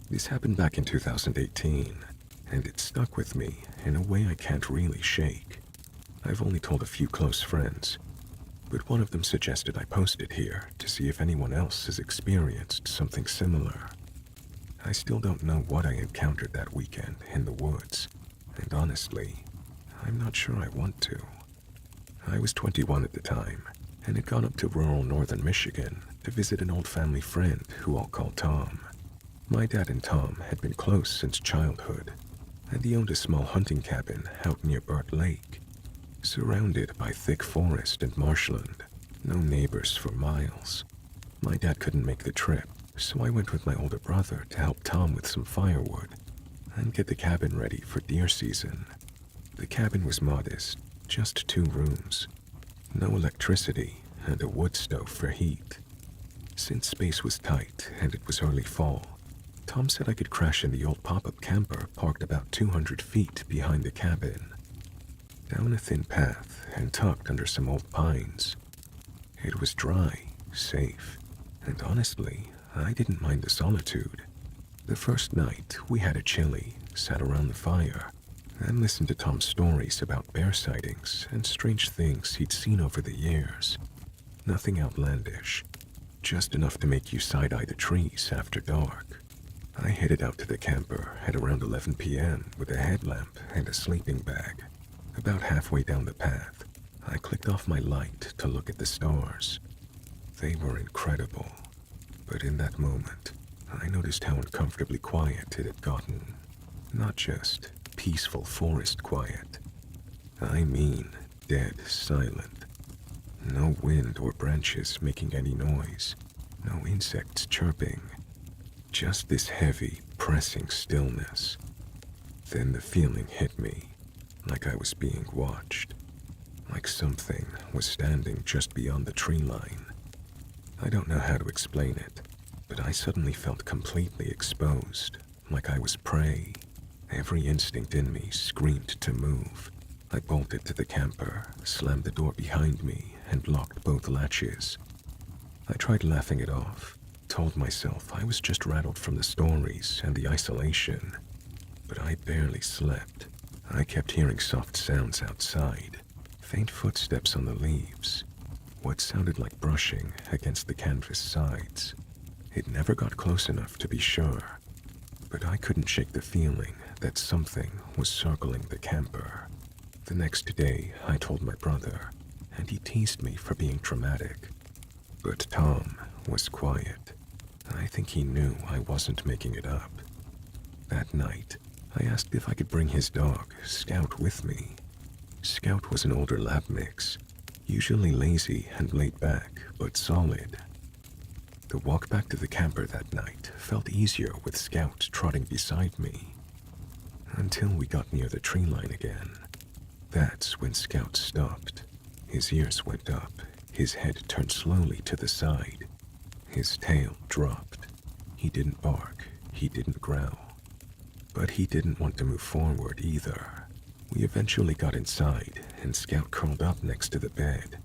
This happened back in 2018, and it stuck with me in a way I can't really shake. I've only told a few close friends, but one of them suggested I post it here to see if anyone else has experienced something similar. I still don't know what I encountered that weekend in the woods, and honestly, I'm not sure I want to. I was 21 at the time, and had gone up to rural northern Michigan to visit an old family friend who I'll call Tom. My dad and Tom had been close since childhood, and he owned a small hunting cabin out near Burt Lake, surrounded by thick forest and marshland, no neighbors for miles. My dad couldn't make the trip, so I went with my older brother to help Tom with some firewood and get the cabin ready for deer season. The cabin was modest, just 2 rooms, no electricity, and a wood stove for heat. Since space was tight and it was early fall, Tom said I could crash in the old pop-up camper parked about 200 feet behind the cabin, down a thin path and tucked under some old pines. It was dry, safe, and honestly, I didn't mind the solitude. The first night, we had a chili, sat around the fire, and listened to Tom's stories about bear sightings and strange things he'd seen over the years. Nothing outlandish, just enough to make you side-eye the trees after dark. I headed out to the camper at around 11 p.m. with a headlamp and a sleeping bag. About halfway down the path, I clicked off my light to look at the stars. They were incredible, but in that moment, I noticed how uncomfortably quiet it had gotten. Not just peaceful forest quiet. I mean dead silent. No wind or branches making any noise. No insects chirping. Just this heavy, pressing stillness. Then the feeling hit me, like I was being watched. Like something was standing just beyond the tree line. I don't know how to explain it, but I suddenly felt completely exposed, like I was prey. Every instinct in me screamed to move. I bolted to the camper, slammed the door behind me, and locked both latches. I tried laughing it off, told myself I was just rattled from the stories and the isolation. But I barely slept. I kept hearing soft sounds outside, faint footsteps on the leaves, what sounded like brushing against the canvas sides. It never got close enough to be sure, but I couldn't shake the feeling that something was circling the camper. The next day, I told my brother, and he teased me for being dramatic. But Tom was quiet. I think he knew I wasn't making it up. That night, I asked if I could bring his dog, Scout, with me. Scout was an older lab mix, usually lazy and laid back, but solid. The walk back to the camper that night felt easier with Scout trotting beside me. Until we got near the tree line again. That's when Scout stopped. His ears went up, his head turned slowly to the side. His tail dropped. He didn't bark, he didn't growl. But he didn't want to move forward either. We eventually got inside, and Scout curled up next to the bed.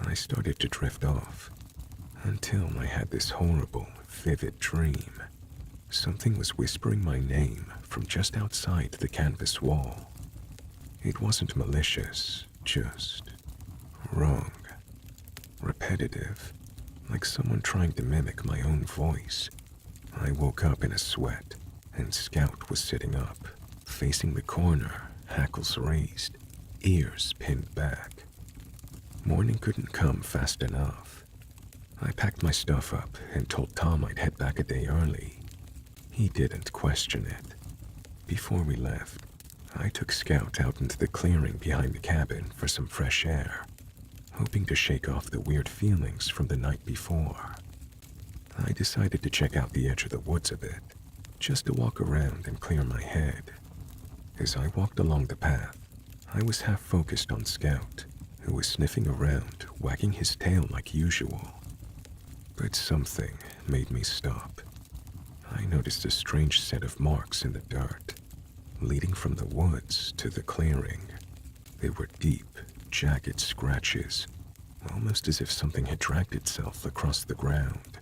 I started to drift off, until I had this horrible, vivid dream. Something was whispering my name from just outside the canvas wall. It wasn't malicious, just wrong. Repetitive, like someone trying to mimic my own voice. I woke up in a sweat, and Scout was sitting up, facing the corner, hackles raised, ears pinned back. Morning couldn't come fast enough. I packed my stuff up and told Tom I'd head back a day early. He didn't question it. Before we left, I took Scout out into the clearing behind the cabin for some fresh air, hoping to shake off the weird feelings from the night before. I decided to check out the edge of the woods a bit, just to walk around and clear my head. As I walked along the path, I was half focused on Scout, who was sniffing around, wagging his tail like usual. But something made me stop. I noticed a strange set of marks in the dirt, leading from the woods to the clearing. They were deep, jagged scratches, almost as if something had dragged itself across the ground.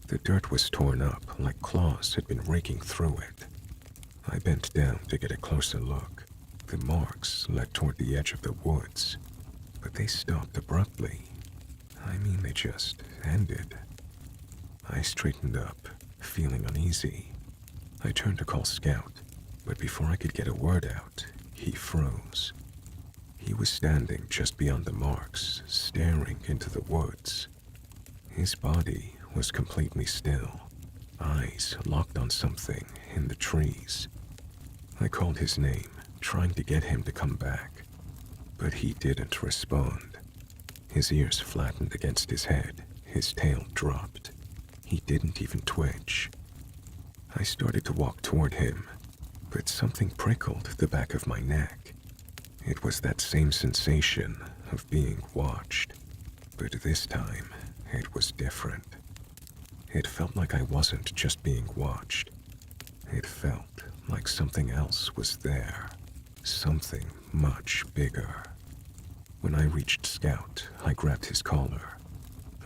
The dirt was torn up like claws had been raking through it. I bent down to get a closer look. The marks led toward the edge of the woods, but they stopped abruptly. I mean, they just ended. I straightened up, feeling uneasy. I turned to call Scout, but before I could get a word out, he froze. He was standing just beyond the marks, staring into the woods. His body was completely still, eyes locked on something in the trees. I called his name, trying to get him to come back, but he didn't respond. His ears flattened against his head, his tail dropped. He didn't even twitch. I started to walk toward him, but something prickled the back of my neck. It was that same sensation of being watched, but this time it was different. It felt like I wasn't just being watched. It felt like something else was there, something much bigger. When I reached Scout, I grabbed his collar.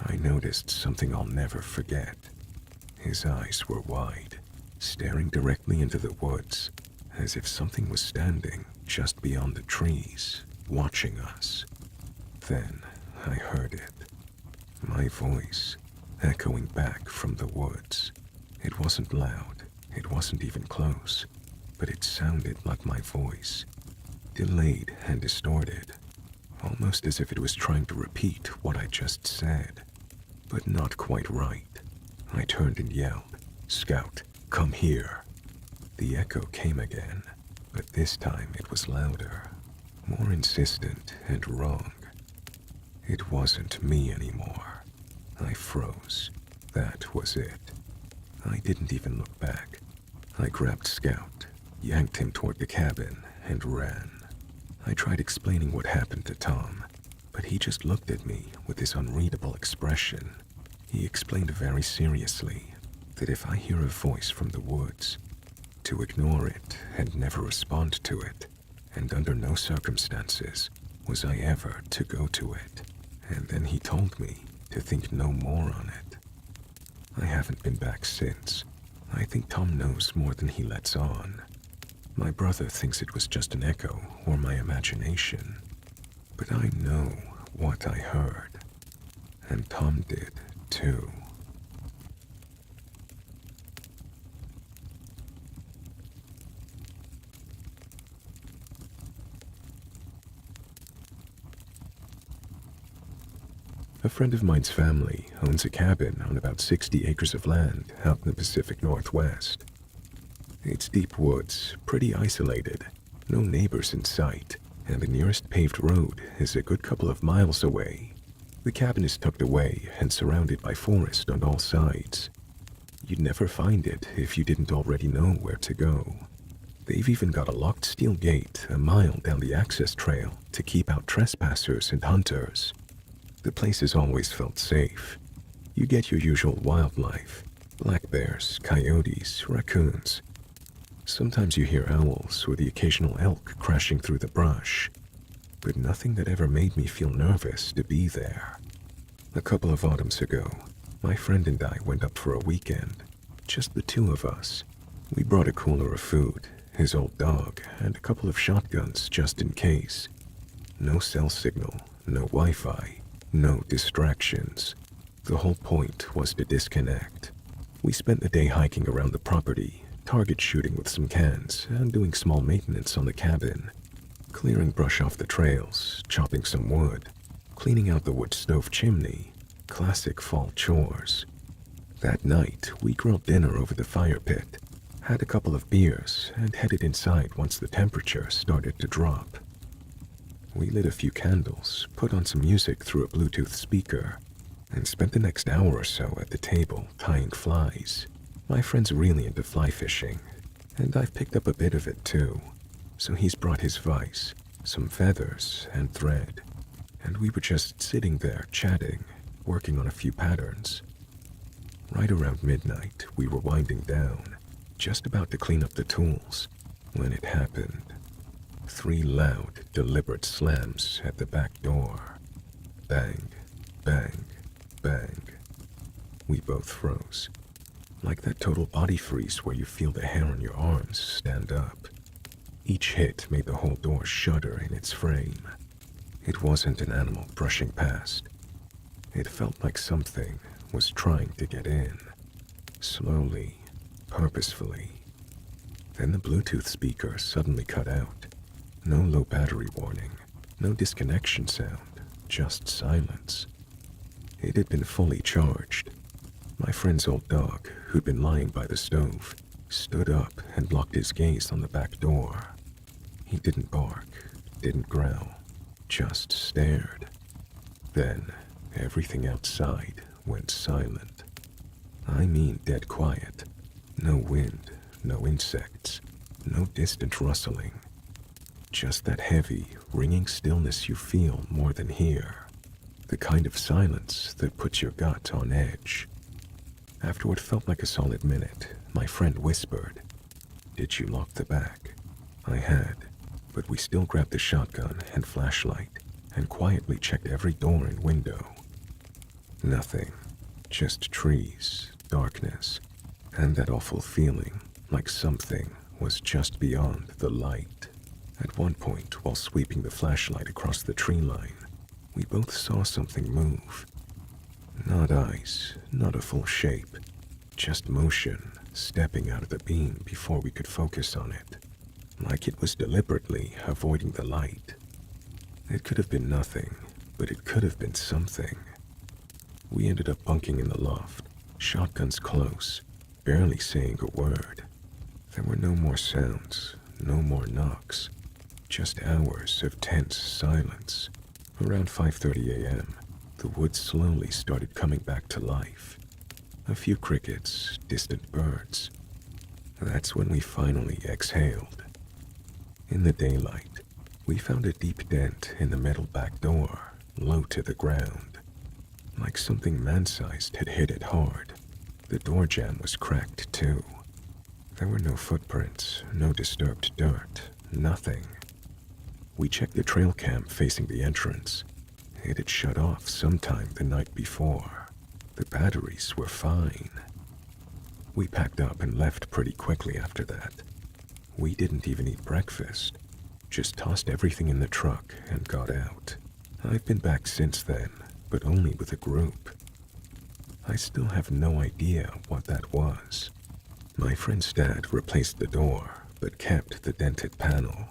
I noticed something I'll never forget. His eyes were wide, staring directly into the woods, as if something was standing just beyond the trees, watching us. Then I heard it. My voice, echoing back from the woods. It wasn't loud, it wasn't even close, but it sounded like my voice, delayed and distorted, almost as if it was trying to repeat what I just said, but not quite right. I turned and yelled, "Scout, come here." The echo came again, but this time it was louder, more insistent and wrong. It wasn't me anymore. I froze. That was it. I didn't even look back. I grabbed Scout, yanked him toward the cabin, and ran. I tried explaining what happened to Tom, but he just looked at me with this unreadable expression. He explained very seriously that if I hear a voice from the woods, to ignore it and never respond to it, and under no circumstances was I ever to go to it. And then he told me to think no more on it. I haven't been back since. I think Tom knows more than he lets on. My brother thinks it was just an echo or my imagination, but I know what I heard, and Tom did too. A friend of mine's family owns a cabin on about 60 acres of land out in the Pacific Northwest. It's deep woods, pretty isolated, no neighbors in sight, and the nearest paved road is a good couple of miles away. The cabin is tucked away and surrounded by forest on all sides. You'd never find it if you didn't already know where to go. They've even got a locked steel gate a mile down the access trail to keep out trespassers and hunters. The place has always felt safe. You get your usual wildlife, black bears, coyotes, raccoons. Sometimes you hear owls or the occasional elk crashing through the brush, but nothing that ever made me feel nervous to be there. A couple of autumns ago, my friend and I went up for a weekend, just the two of us. We brought a cooler of food, his old dog, and a couple of shotguns just in case. No cell signal, no Wi-Fi, no distractions. The whole point was to disconnect. We spent the day hiking around the property, target shooting with some cans, and doing small maintenance on the cabin. Clearing brush off the trails, chopping some wood, cleaning out the wood stove chimney. Classic fall chores. That night, we grilled dinner over the fire pit, had a couple of beers, and headed inside once the temperature started to drop. We lit a few candles, put on some music through a Bluetooth speaker, and spent the next hour or so at the table tying flies. My friend's really into fly fishing, and I've picked up a bit of it too. So he's brought his vise, some feathers, and thread, and we were just sitting there chatting, working on a few patterns. Right around midnight, we were winding down, just about to clean up the tools, when it happened. 3 loud, deliberate slams at the back door. Bang, bang, bang. We both froze. Like that total body freeze where you feel the hair on your arms stand up. Each hit made the whole door shudder in its frame. It wasn't an animal brushing past. It felt like something was trying to get in. Slowly, purposefully. Then the Bluetooth speaker suddenly cut out. No low battery warning, no disconnection sound, just silence. It had been fully charged. My friend's old dog, who'd been lying by the stove, stood up and locked his gaze on the back door. He didn't bark, didn't growl, just stared. Then, everything outside went silent. I mean dead quiet. No wind, no insects, no distant rustling. Just that heavy, ringing stillness you feel more than hear. The kind of silence that puts your gut on edge. After what felt like a solid minute, my friend whispered, "Did you lock the back?" I had, but we still grabbed the shotgun and flashlight and quietly checked every door and window. Nothing, just trees, darkness, and that awful feeling like something was just beyond the light. At one point, while sweeping the flashlight across the tree line, we both saw something move. Not eyes, not a full shape, just motion stepping out of the beam before we could focus on it, like it was deliberately avoiding the light. It could have been nothing, but it could have been something. We ended up bunking in the loft, shotguns close, barely saying a word. There were no more sounds, no more knocks, just hours of tense silence. Around 5:30 a.m., the woods slowly started coming back to life. A few crickets, distant birds. That's when we finally exhaled. In the daylight, we found a deep dent in the metal back door, low to the ground. Like something man-sized had hit it hard. The door jamb was cracked too. There were no footprints, no disturbed dirt, nothing. We checked the trail cam facing the entrance. It had shut off sometime the night before. The batteries were fine. We packed up and left pretty quickly after that. We didn't even eat breakfast, just tossed everything in the truck and got out. I've been back since then, but only with a group. I still have no idea what that was. My friend's dad replaced the door, but kept the dented panel.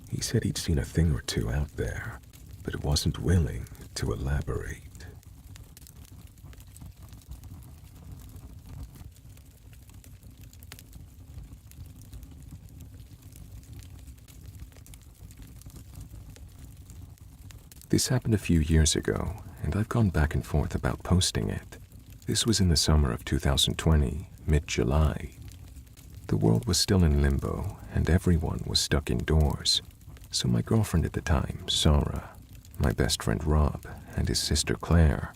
He said he'd seen a thing or two out there, but wasn't willing to elaborate. This happened a few years ago, and I've gone back and forth about posting it. This was in the summer of 2020, mid-July. The world was still in limbo, and everyone was stuck indoors. So my girlfriend at the time, Sarah, my best friend Rob, and his sister Claire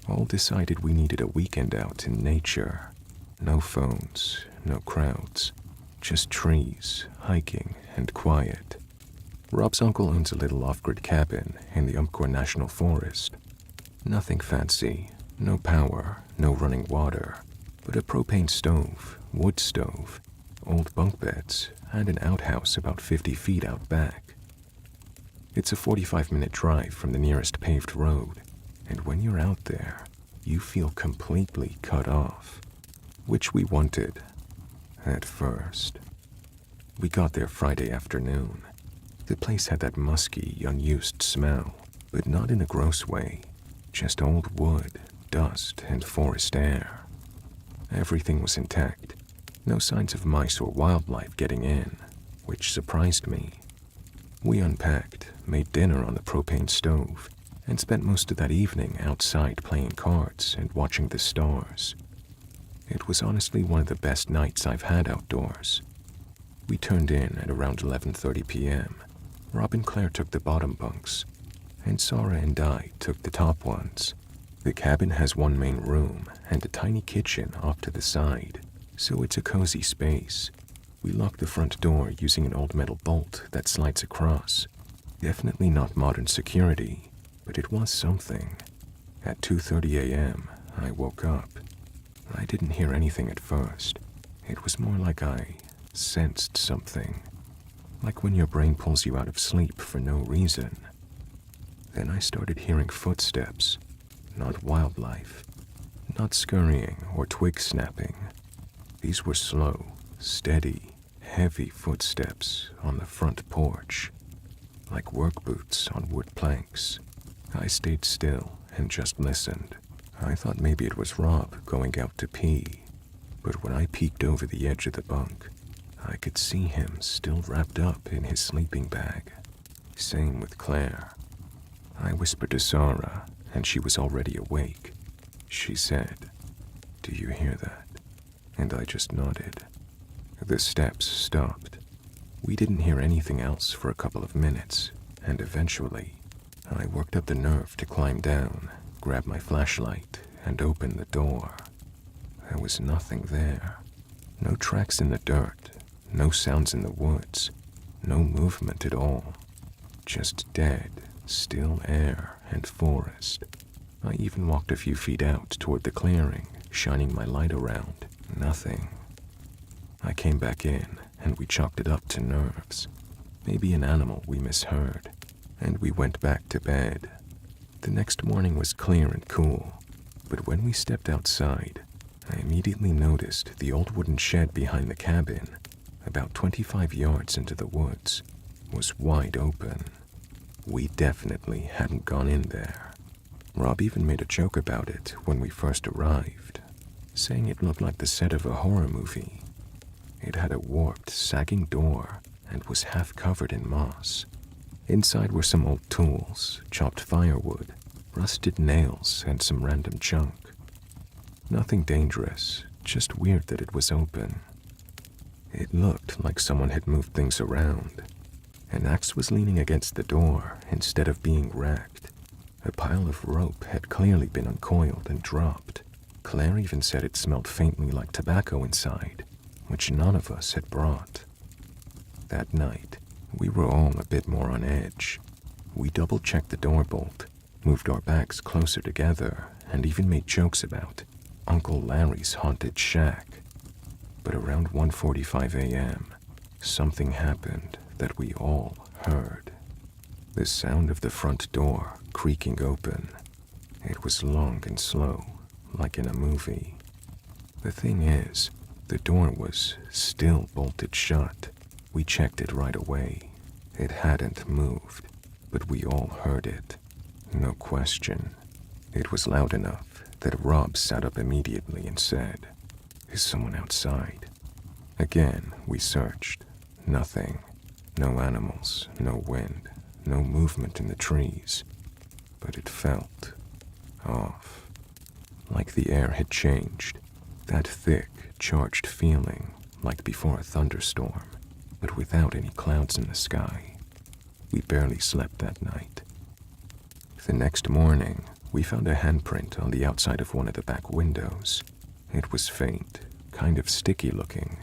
all decided we needed a weekend out in nature. No phones, no crowds, just trees, hiking, and quiet. Rob's uncle owns a little off-grid cabin in the Umpqua National Forest. Nothing fancy, no power, no running water, but a propane stove, wood stove, old bunk beds, and an outhouse about 50 feet out back. It's a 45-minute drive from the nearest paved road, and when you're out there, you feel completely cut off, which we wanted at first. We got there Friday afternoon. The place had that musky, unused smell, but not in a gross way, just old wood, dust, and forest air. Everything was intact, no signs of mice or wildlife getting in, which surprised me. We unpacked, made dinner on the propane stove, and spent most of that evening outside playing cards and watching the stars. It was honestly one of the best nights I've had outdoors. We turned in at around 11:30 p.m. Rob and Claire took the bottom bunks, and Sarah and I took the top ones. The cabin has one main room and a tiny kitchen off to the side, so it's a cozy space. We locked the front door using an old metal bolt that slides across. Definitely not modern security, but it was something. At 2:30 a.m., I woke up. I didn't hear anything at first. It was more like I sensed something, like when your brain pulls you out of sleep for no reason. Then I started hearing footsteps, not wildlife, not scurrying or twig snapping. These were slow, steady, heavy footsteps on the front porch, like work boots on wood planks. I stayed still and just listened. I thought maybe it was Rob going out to pee, but when I peeked over the edge of the bunk, I could see him still wrapped up in his sleeping bag. Same with Claire. I whispered to Sarah, and she was already awake. She said, "Do you hear that?" And I just nodded. The steps stopped. We didn't hear anything else for a couple of minutes, and eventually, I worked up the nerve to climb down, grab my flashlight, and open the door. There was nothing there. No tracks in the dirt, no sounds in the woods, no movement at all. Just dead, still air and forest. I even walked a few feet out toward the clearing, shining my light around. Nothing. I came back in, and we chalked it up to nerves. Maybe an animal we misheard, and we went back to bed. The next morning was clear and cool, but when we stepped outside, I immediately noticed the old wooden shed behind the cabin, about 25 yards into the woods, was wide open. We definitely hadn't gone in there. Rob even made a joke about it when we first arrived, saying it looked like the set of a horror movie. It had a warped, sagging door and was half covered in moss. Inside were some old tools, chopped firewood, rusted nails, and some random junk. Nothing dangerous, just weird that it was open. It looked like someone had moved things around. An axe was leaning against the door instead of being racked. A pile of rope had clearly been uncoiled and dropped. Claire even said it smelled faintly like tobacco inside, which none of us had brought. That night, we were all a bit more on edge. We double-checked the door bolt, moved our bags closer together, and even made jokes about Uncle Larry's haunted shack. But around 1:45 a.m., something happened that we all heard. The sound of the front door creaking open. It was long and slow, like in a movie. The thing is, the door was still bolted shut. We checked it right away. It hadn't moved, but we all heard it. No question. It was loud enough that Rob sat up immediately and said, "Is someone outside?" Again, we searched. Nothing. No animals, no wind, no movement in the trees. But it felt off. Like the air had changed. That thick, charged feeling, like before a thunderstorm, but without any clouds in the sky. We barely slept that night. The next morning, we found a handprint on the outside of one of the back windows. It was faint, kind of sticky looking,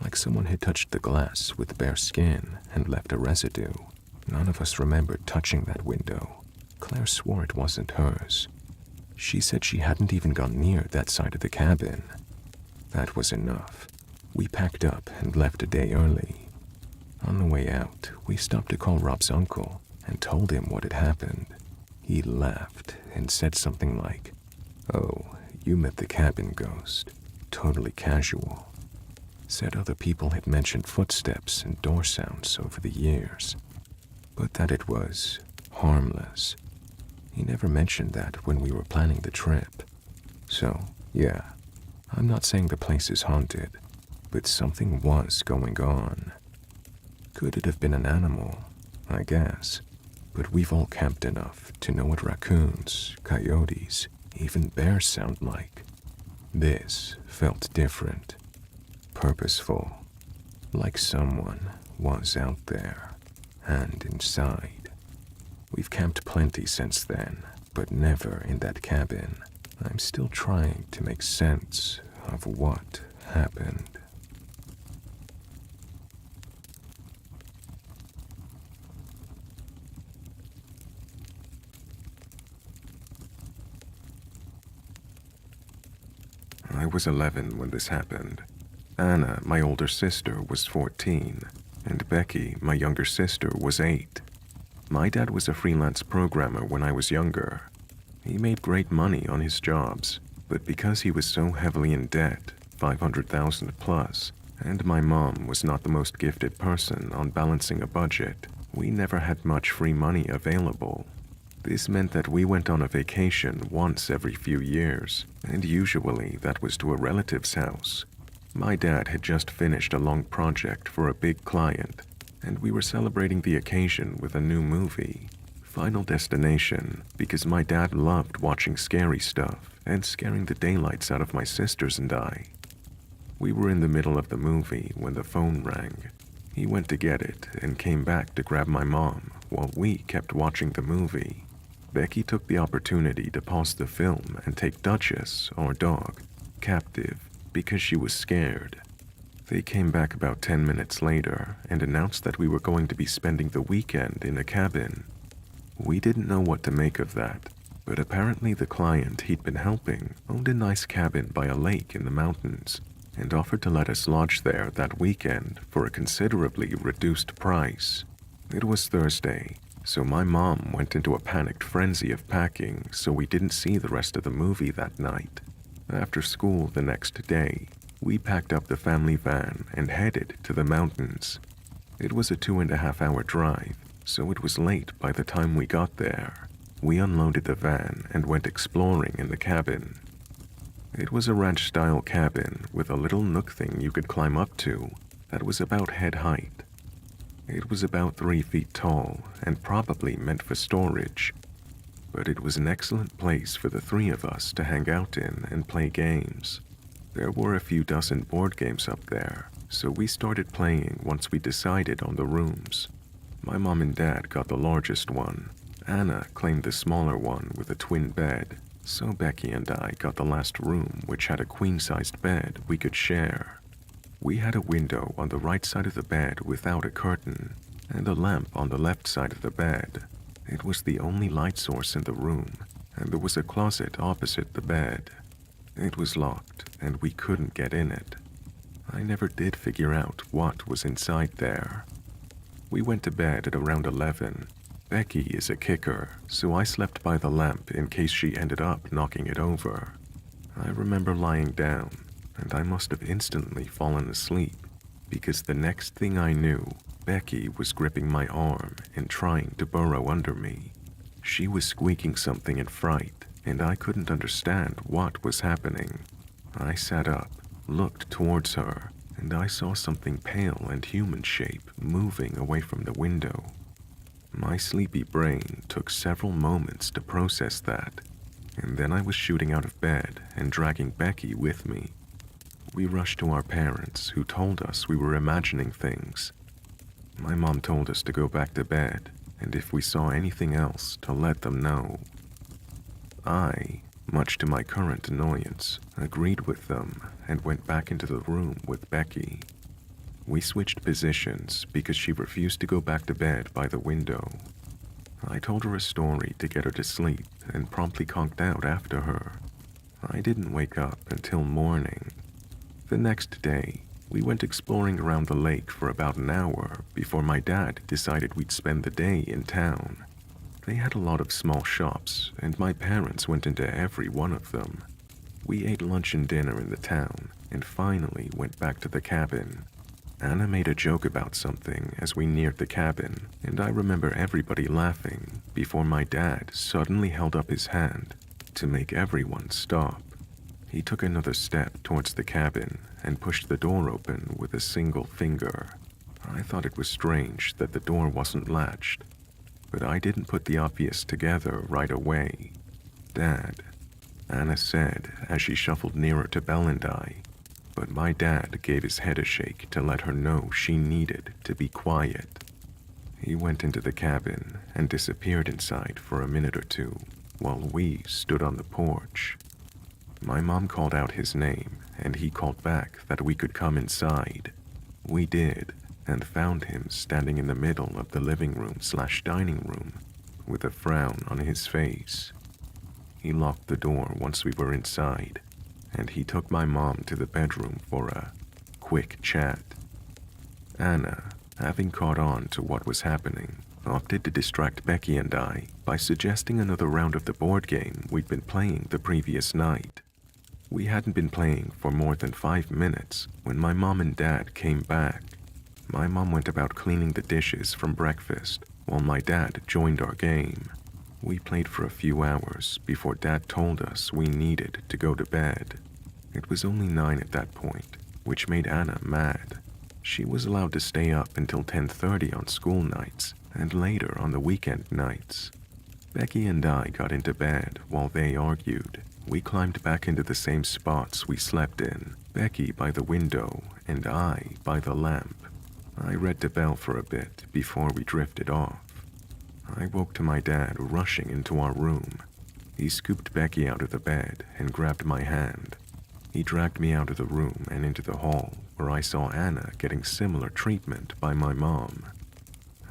like someone had touched the glass with bare skin and left a residue. None of us remembered touching that window. Claire swore it wasn't hers. She said she hadn't even gone near that side of the cabin. That was enough. We packed up and left a day early. On the way out, we stopped to call Rob's uncle and told him what had happened. He laughed and said something like, "Oh, you met the cabin ghost. Totally casual." Said other people had mentioned footsteps and door sounds over the years, but that it was harmless. He never mentioned that when we were planning the trip. So, yeah, I'm not saying the place is haunted, but something was going on. Could it have been an animal? I guess. But we've all camped enough to know what raccoons, coyotes, even bears sound like. This felt different. Purposeful. Like someone was out there and inside. We've camped plenty since then, but never in that cabin. I'm still trying to make sense of what happened. was 11 when this happened. Anna, my older sister, was 14, and Becky, my younger sister, was 8. My dad was a freelance programmer when I was younger. He made great money on his jobs, but because he was so heavily in debt, 500,000 plus, and my mom was not the most gifted person on balancing a budget, we never had much free money available. This meant that we went on a vacation once every few years, and usually that was to a relative's house. My dad had just finished a long project for a big client, and we were celebrating the occasion with a new movie, Final Destination, because my dad loved watching scary stuff and scaring the daylights out of my sisters and I. We were in the middle of the movie when the phone rang. He went to get it and came back to grab my mom while we kept watching the movie. Becky took the opportunity to pause the film and take Duchess, our dog, captive because she was scared. They came back about 10 minutes later and announced that we were going to be spending the weekend in a cabin. We didn't know what to make of that, but apparently the client he'd been helping owned a nice cabin by a lake in the mountains and offered to let us lodge there that weekend for a considerably reduced price. It was Thursday, so my mom went into a panicked frenzy of packing so we didn't see the rest of the movie that night. After school the next day, we packed up the family van and headed to the mountains. It was a 2.5-hour drive, so it was late by the time we got there. We unloaded the van and went exploring in the cabin. It was a ranch-style cabin with a little nook thing you could climb up to that was about head height. It was about 3 feet tall and probably meant for storage, but it was an excellent place for the 3 of us to hang out in and play games. There were a few dozen board games up there, so we started playing once we decided on the rooms. My mom and dad got the largest one. Anna claimed the smaller one with a twin bed, so Becky and I got the last room, which had a queen-sized bed we could share. We had a window on the right side of the bed without a curtain, and a lamp on the left side of the bed. It was the only light source in the room, and there was a closet opposite the bed. It was locked, and we couldn't get in it. I never did figure out what was inside there. We went to bed at around 11. Becky is a kicker, so I slept by the lamp in case she ended up knocking it over. I remember lying down, and I must have instantly fallen asleep, because the next thing I knew, Becky was gripping my arm and trying to burrow under me. She was squeaking something in fright, and I couldn't understand what was happening. I sat up, looked towards her, and I saw something pale and human shape moving away from the window. My sleepy brain took several moments to process that, and then I was shooting out of bed and dragging Becky with me. We rushed to our parents, who told us we were imagining things. My mom told us to go back to bed, and if we saw anything else, to let them know. I, much to my current annoyance, agreed with them and went back into the room with Becky. We switched positions because she refused to go back to bed by the window. I told her a story to get her to sleep and promptly conked out after her. I didn't wake up until morning. The next day, we went exploring around the lake for about an hour before my dad decided we'd spend the day in town. They had a lot of small shops, and my parents went into every one of them. We ate lunch and dinner in the town, and finally went back to the cabin. Anna made a joke about something as we neared the cabin, and I remember everybody laughing before my dad suddenly held up his hand to make everyone stop. He took another step towards the cabin and pushed the door open with a single finger. I thought it was strange that the door wasn't latched, but I didn't put the obvious together right away. "Dad," Anna said as she shuffled nearer to Belle and I, but my dad gave his head a shake to let her know she needed to be quiet. He went into the cabin and disappeared inside for a minute or two while we stood on the porch. My mom called out his name, and he called back that we could come inside. We did, and found him standing in the middle of the living room/dining room with a frown on his face. He locked the door once we were inside, and he took my mom to the bedroom for a quick chat. Anna, having caught on to what was happening, opted to distract Becky and I by suggesting another round of the board game we'd been playing the previous night. We hadn't been playing for more than 5 minutes when my mom and dad came back. My mom went about cleaning the dishes from breakfast while my dad joined our game. We played for a few hours before Dad told us we needed to go to bed. It was only 9 at that point, which made Anna mad. She was allowed to stay up until 10:30 on school nights and later on the weekend nights. Becky and I got into bed while they argued. We climbed back into the same spots we slept in, Becky by the window and I by the lamp. I read to Belle for a bit before we drifted off. I woke to my dad rushing into our room. He scooped Becky out of the bed and grabbed my hand. He dragged me out of the room and into the hall, where I saw Anna getting similar treatment by my mom.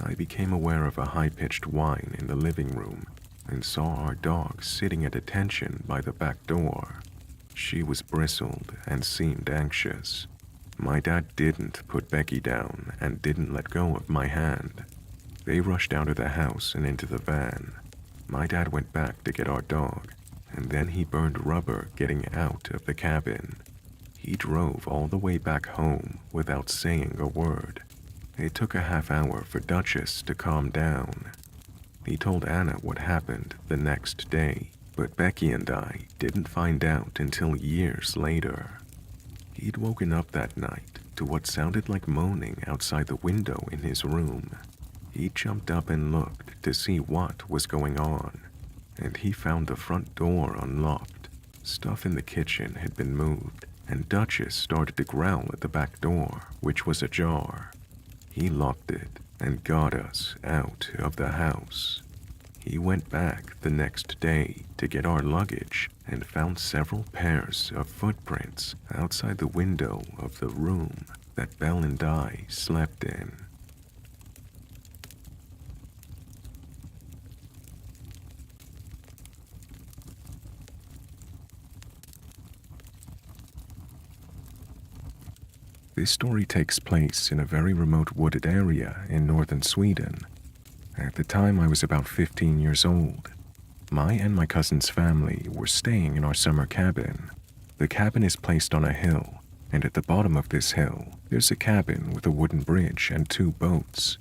I became aware of a high-pitched whine in the living room and saw our dog sitting at attention by the back door. She was bristled and seemed anxious. My dad didn't put Becky down and didn't let go of my hand. They rushed out of the house and into the van. My dad went back to get our dog, and then he burned rubber getting out of the cabin. He drove all the way back home without saying a word. It took a half hour for Duchess to calm down. He told Anna what happened the next day, but Becky and I didn't find out until years later. He'd woken up that night to what sounded like moaning outside the window in his room. He jumped up and looked to see what was going on, and he found the front door unlocked. Stuff in the kitchen had been moved, and Duchess started to growl at the back door, which was ajar. He locked it and got us out of the house. He went back the next day to get our luggage and found several pairs of footprints outside the window of the room that Belle and I slept in. This story takes place in a very remote wooded area in northern Sweden. At the time, I was about 15 years old. My and my cousin's family were staying in our summer cabin. The cabin is placed on a hill, and at the bottom of this hill, there's a cabin with a wooden bridge and 2 boats.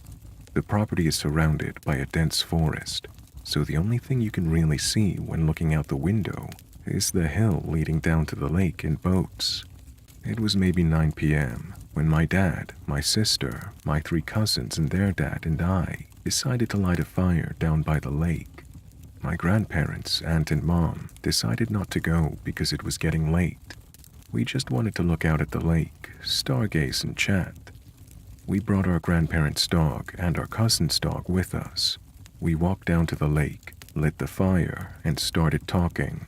The property is surrounded by a dense forest, so the only thing you can really see when looking out the window is the hill leading down to the lake in boats. It was maybe 9 p.m. when my dad, my sister, my 3 cousins and their dad and I decided to light a fire down by the lake. My grandparents, aunt and mom, decided not to go because it was getting late. We just wanted to look out at the lake, stargaze and chat. We brought our grandparents' dog and our cousin's dog with us. We walked down to the lake, lit the fire, and started talking.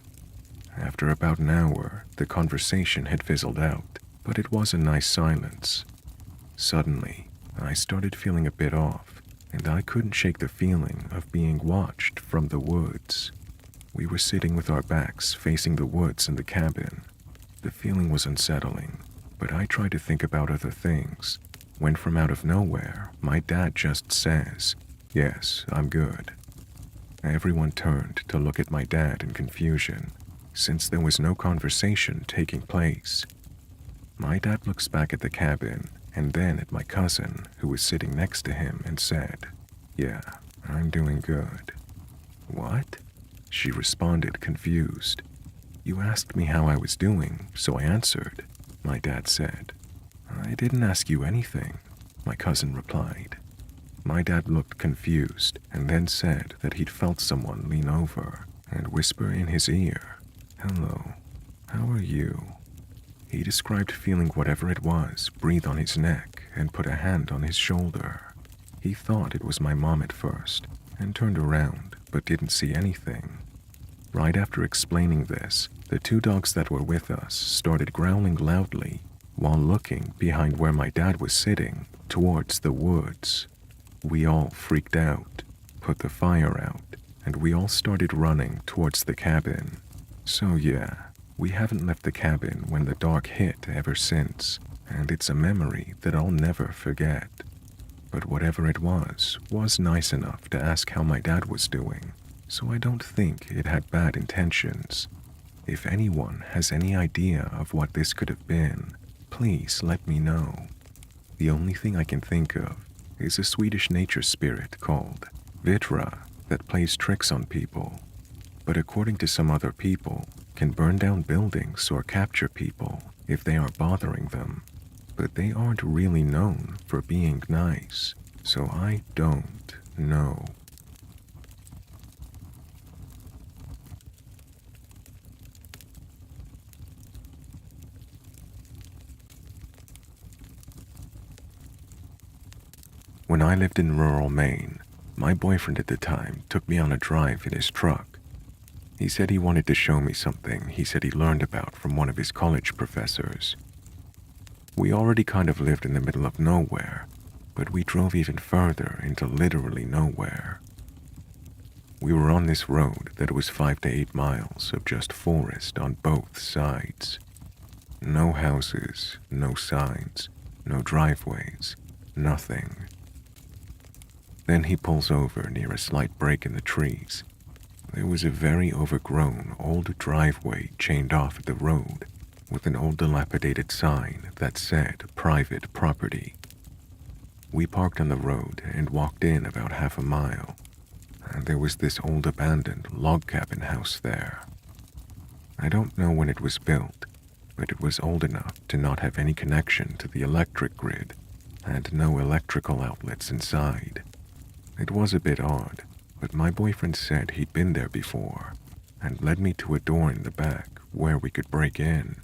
After about an hour, the conversation had fizzled out, but it was a nice silence. Suddenly, I started feeling a bit off, and I couldn't shake the feeling of being watched from the woods. We were sitting with our backs facing the woods and the cabin. The feeling was unsettling, but I tried to think about other things, when from out of nowhere, my dad just says, "Yes, I'm good." Everyone turned to look at my dad in confusion, since there was no conversation taking place. My dad looks back at the cabin and then at my cousin, who was sitting next to him, and said, "Yeah, I'm doing good." "What?" She responded, confused. "You asked me how I was doing, so I answered," my dad said. "I didn't ask you anything," my cousin replied. My dad looked confused and then said that he'd felt someone lean over and whisper in his ear, "Hello, how are you?" He described feeling whatever it was breathe on his neck and put a hand on his shoulder. He thought it was my mom at first and turned around but didn't see anything. Right after explaining this, the 2 dogs that were with us started growling loudly while looking behind where my dad was sitting towards the woods. We all freaked out, put the fire out, and we all started running towards the cabin. So yeah, We haven't left the cabin when the dark hit ever since, and it's a memory that I'll never forget. But whatever it was nice enough to ask how my dad was doing, so I don't think it had bad intentions. If anyone has any idea of what this could have been, please let me know. The only thing I can think of is a Swedish nature spirit called Vitra that plays tricks on people, but according to some other people, can burn down buildings or capture people if they are bothering them. But they aren't really known for being nice, so I don't know. When I lived in rural Maine, my boyfriend at the time took me on a drive in his truck. He said he wanted to show me something he said he learned about from one of his college professors. We already kind of lived in the middle of nowhere, but we drove even further into literally nowhere. We were on this road that was 5 to 8 miles of just forest on both sides. No houses, no signs, no driveways, nothing. Then he pulls over near a slight break in the trees. There was a very overgrown old driveway chained off at the road with an old dilapidated sign that said private property. We parked on the road and walked in about half a mile, and there was this old abandoned log cabin house there. I don't know when it was built, but it was old enough to not have any connection to the electric grid and no electrical outlets inside. It was a bit odd, but my boyfriend said he'd been there before and led me to a door in the back where we could break in.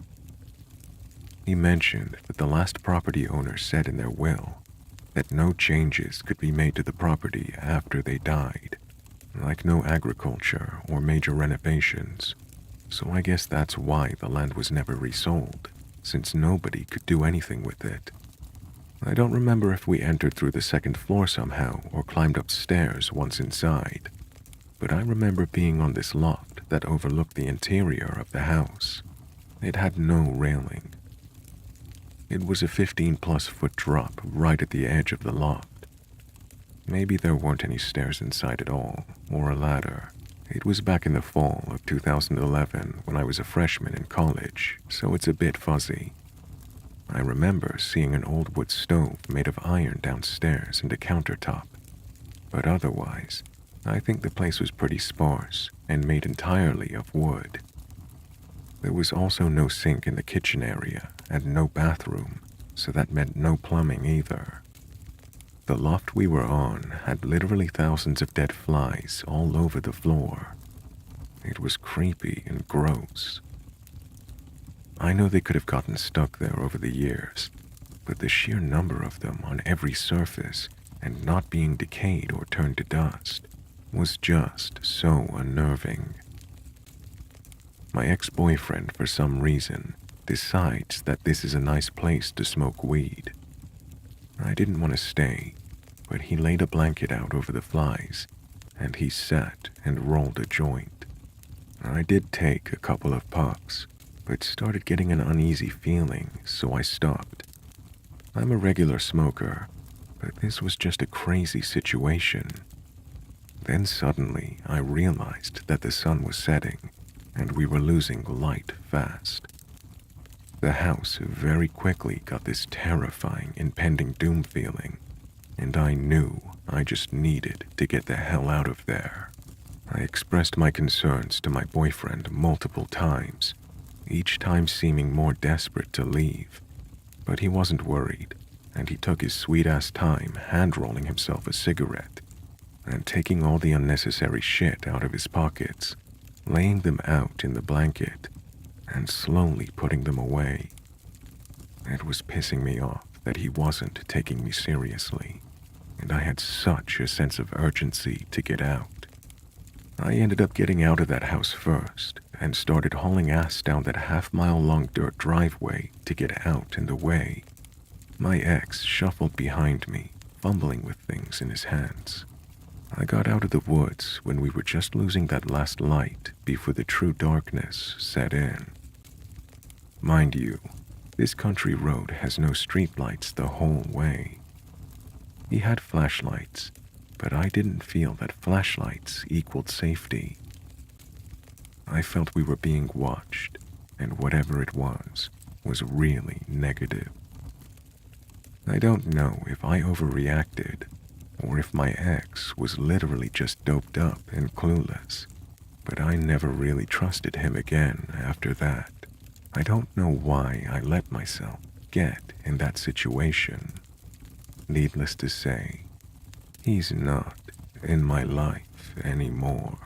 He mentioned that the last property owner said in their will that no changes could be made to the property after they died, like no agriculture or major renovations. So I guess that's why the land was never resold, since nobody could do anything with it. I don't remember if we entered through the second floor somehow or climbed upstairs once inside, but I remember being on this loft that overlooked the interior of the house. It had no railing. It was a 15-plus foot drop right at the edge of the loft. Maybe there weren't any stairs inside at all, or a ladder. It was back in the fall of 2011 when I was a freshman in college, so it's a bit fuzzy. I remember seeing an old wood stove made of iron downstairs and a countertop, but otherwise, I think the place was pretty sparse and made entirely of wood. There was also no sink in the kitchen area and no bathroom, so that meant no plumbing either. The loft we were on had literally thousands of dead flies all over the floor. It was creepy and gross. I know they could have gotten stuck there over the years, but the sheer number of them on every surface and not being decayed or turned to dust was just so unnerving. My ex-boyfriend, for some reason, decides that this is a nice place to smoke weed. I didn't want to stay, but he laid a blanket out over the flies, and he sat and rolled a joint. I did take a couple of puffs, but started getting an uneasy feeling, so I stopped. I'm a regular smoker, but this was just a crazy situation. Then suddenly I realized that the sun was setting, and we were losing light fast. The house very quickly got this terrifying impending doom feeling, and I knew I just needed to get the hell out of there. I expressed my concerns to my boyfriend multiple times, each time seeming more desperate to leave, but he wasn't worried, and he took his sweet-ass time hand-rolling himself a cigarette and taking all the unnecessary shit out of his pockets, laying them out in the blanket, and slowly putting them away. It was pissing me off that he wasn't taking me seriously, and I had such a sense of urgency to get out. I ended up getting out of that house first and started hauling ass down that half-mile-long dirt driveway to get out and away. My ex shuffled behind me, fumbling with things in his hands. I got out of the woods when we were just losing that last light before the true darkness set in. Mind you, this country road has no streetlights the whole way. He had flashlights, but I didn't feel that flashlights equaled safety. I felt we were being watched, and whatever it was really negative. I don't know if I overreacted or if my ex was literally just doped up and clueless, but I never really trusted him again after that. I don't know why I let myself get in that situation. Needless to say, he's not in my life anymore.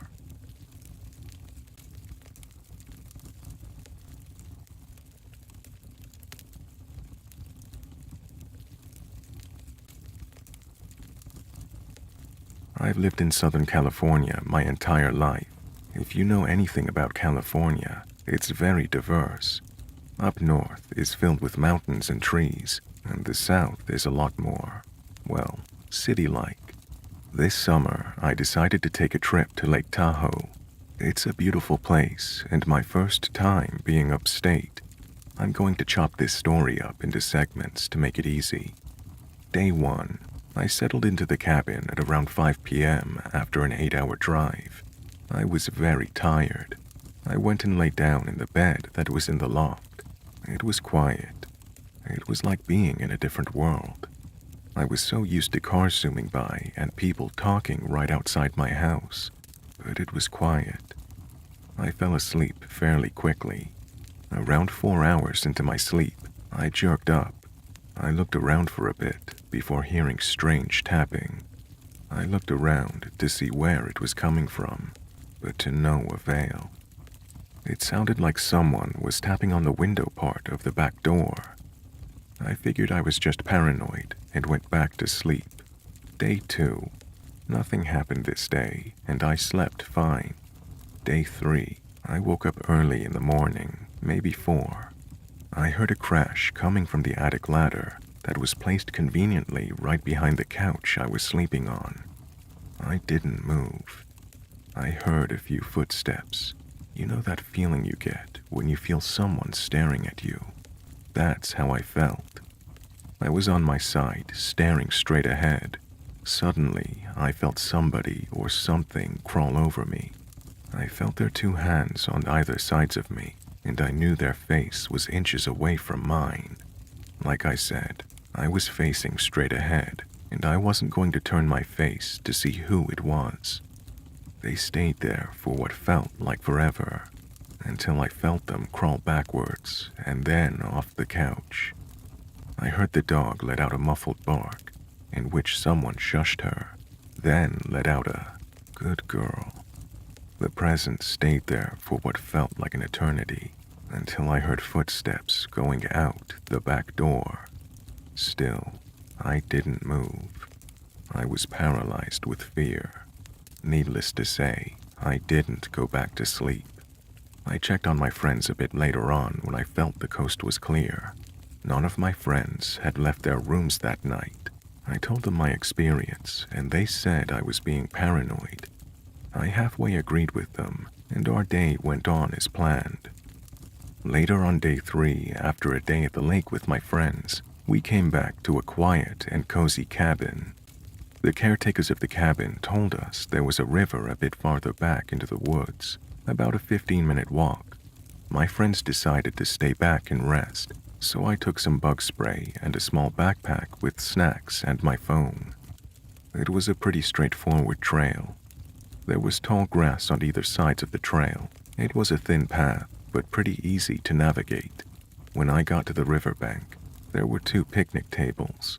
I've lived in Southern California my entire life. If you know anything about California, it's very diverse. Up north is filled with mountains and trees, and the south is a lot more, well, city-like. This summer, I decided to take a trip to Lake Tahoe. It's a beautiful place, and my first time being upstate. I'm going to chop this story up into segments to make it easy. Day 1. I settled into the cabin at around 5 p.m. after an 8-hour drive. I was very tired. I went and lay down in the bed that was in the loft. It was quiet. It was like being in a different world. I was so used to cars zooming by and people talking right outside my house, but it was quiet. I fell asleep fairly quickly. Around 4 hours into my sleep, I jerked up. I looked around for a bit before hearing strange tapping. I looked around to see where it was coming from, but to no avail. It sounded like someone was tapping on the window part of the back door. I figured I was just paranoid and went back to sleep. Day 2. Nothing happened this day, and I slept fine. Day 3. I woke up early in the morning, maybe 4. I heard a crash coming from the attic ladder that was placed conveniently right behind the couch I was sleeping on. I didn't move. I heard a few footsteps. You know that feeling you get when you feel someone staring at you? That's how I felt. I was on my side, staring straight ahead. Suddenly, I felt somebody or something crawl over me. I felt their 2 hands on either sides of me, and I knew their face was inches away from mine. Like I said, I was facing straight ahead, and I wasn't going to turn my face to see who it was. They stayed there for what felt like forever, until I felt them crawl backwards and then off the couch. I heard the dog let out a muffled bark, in which someone shushed her, then let out a "good girl." The presence stayed there for what felt like an eternity, until I heard footsteps going out the back door. Still, I didn't move. I was paralyzed with fear. Needless to say, I didn't go back to sleep. I checked on my friends a bit later on when I felt the coast was clear. None of my friends had left their rooms that night. I told them my experience, and they said I was being paranoid. I halfway agreed with them, and our day went on as planned. Later on day 3, after a day at the lake with my friends, we came back to a quiet and cozy cabin. The caretakers of the cabin told us there was a river a bit farther back into the woods, about a 15-minute walk. My friends decided to stay back and rest, so I took some bug spray and a small backpack with snacks and my phone. It was a pretty straightforward trail. There was tall grass on either sides of the trail. It was a thin path, but pretty easy to navigate. When I got to the riverbank, there were 2 picnic tables.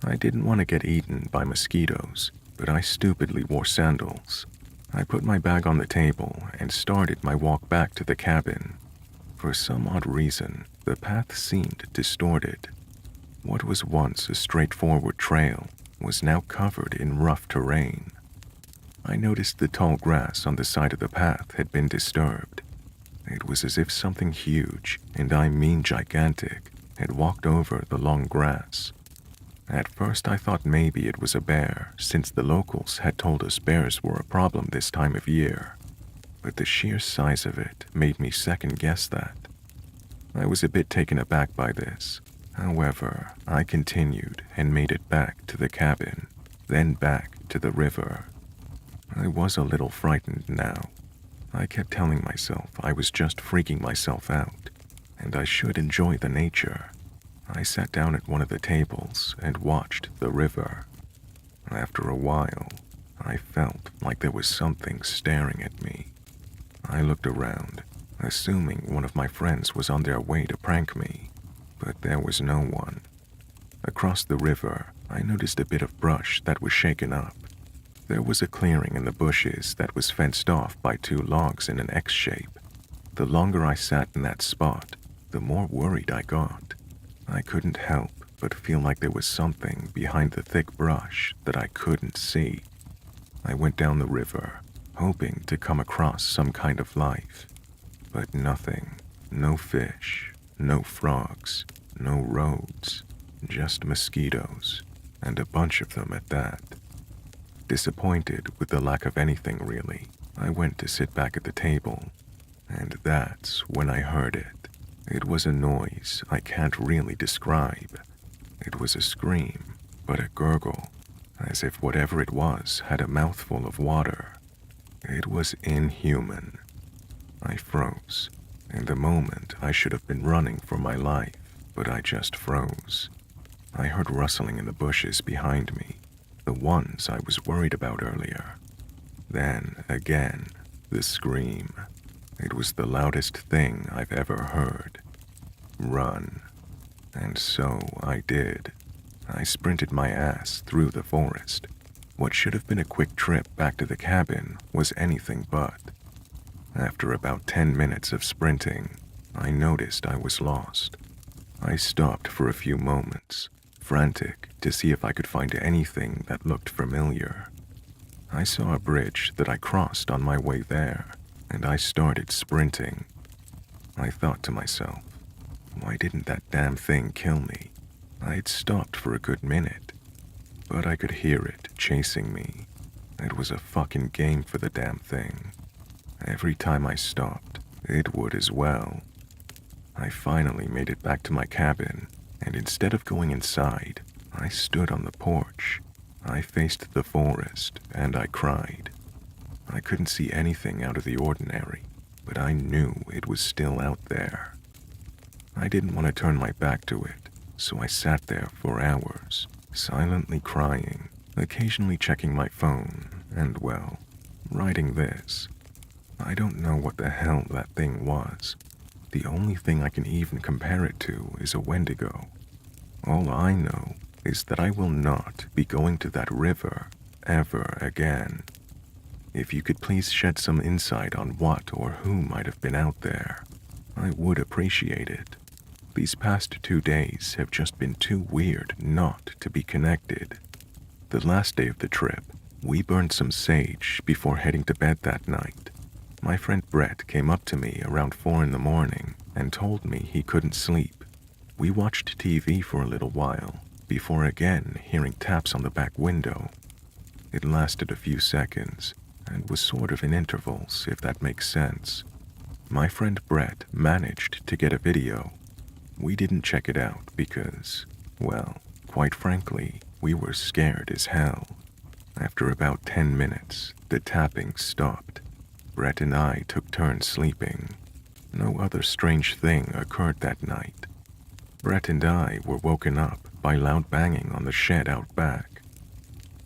I didn't want to get eaten by mosquitoes, but I stupidly wore sandals. I put my bag on the table and started my walk back to the cabin. For some odd reason, the path seemed distorted. What was once a straightforward trail was now covered in rough terrain. I noticed the tall grass on the side of the path had been disturbed. It was as if something huge, and I mean gigantic, had walked over the long grass. At first I thought maybe it was a bear, since the locals had told us bears were a problem this time of year. But the sheer size of it made me second guess that. I was a bit taken aback by this. However, I continued and made it back to the cabin, then back to the river. I was a little frightened now. I kept telling myself I was just freaking myself out, and I should enjoy the nature. I sat down at one of the tables and watched the river. After a while, I felt like there was something staring at me. I looked around, assuming one of my friends was on their way to prank me, but there was no one. Across the river, I noticed a bit of brush that was shaken up. There was a clearing in the bushes that was fenced off by 2 logs in an X shape. The longer I sat in that spot, the more worried I got. I couldn't help but feel like there was something behind the thick brush that I couldn't see. I went down the river, hoping to come across some kind of life, but nothing. No fish, no frogs, no roads, just mosquitoes, and a bunch of them at that. Disappointed with the lack of anything really, I went to sit back at the table, and that's when I heard it. It was a noise I can't really describe. It was a scream, but a gurgle, as if whatever it was had a mouthful of water. It was inhuman. I froze. In the moment, I should have been running for my life, but I just froze. I heard rustling in the bushes behind me, the ones I was worried about earlier. Then, again, the scream. It was the loudest thing I've ever heard. Run. And so I did. I sprinted my ass through the forest. What should have been a quick trip back to the cabin was anything but. After about 10 minutes of sprinting, I noticed I was lost. I stopped for a few moments, frantic to see if I could find anything that looked familiar. I saw a bridge that I crossed on my way there, and I started sprinting. I thought to myself, why didn't that damn thing kill me? I had stopped for a good minute, but I could hear it chasing me. It was a fucking game for the damn thing. Every time I stopped, it would as well. I finally made it back to my cabin, and instead of going inside, I stood on the porch. I faced the forest, and I cried. I couldn't see anything out of the ordinary, but I knew it was still out there. I didn't want to turn my back to it, so I sat there for hours, silently crying, occasionally checking my phone, and well, writing this. I don't know what the hell that thing was. The only thing I can even compare it to is a Wendigo. All I know is that I will not be going to that river ever again. If you could please shed some insight on what or who might have been out there, I would appreciate it. These past 2 days have just been too weird not to be connected. The last day of the trip, we burned some sage before heading to bed that night. My friend Brett came up to me around 4 in the morning and told me he couldn't sleep. We watched TV for a little while, before again hearing taps on the back window. It lasted a few seconds, and was sort of in intervals, if that makes sense. My friend Brett managed to get a video. We didn't check it out because, well, quite frankly, we were scared as hell. After about 10 minutes, the tapping stopped. Brett and I took turns sleeping. No other strange thing occurred that night. Brett and I were woken up by loud banging on the shed out back.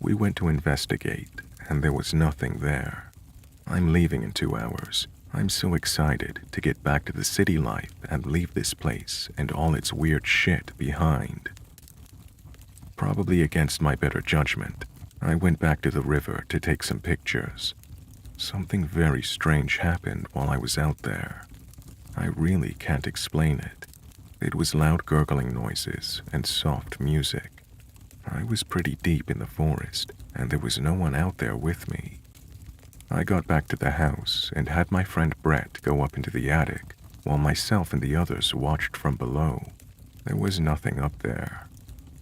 We went to investigate, and there was nothing there. I'm leaving in 2 hours. I'm so excited to get back to the city life and leave this place and all its weird shit behind. Probably against my better judgment, I went back to the river to take some pictures. Something very strange happened while I was out there. I really can't explain it. It was loud gurgling noises and soft music. I was pretty deep in the forest, and there was no one out there with me. I got back to the house and had my friend Brett go up into the attic, while myself and the others watched from below. There was nothing up there.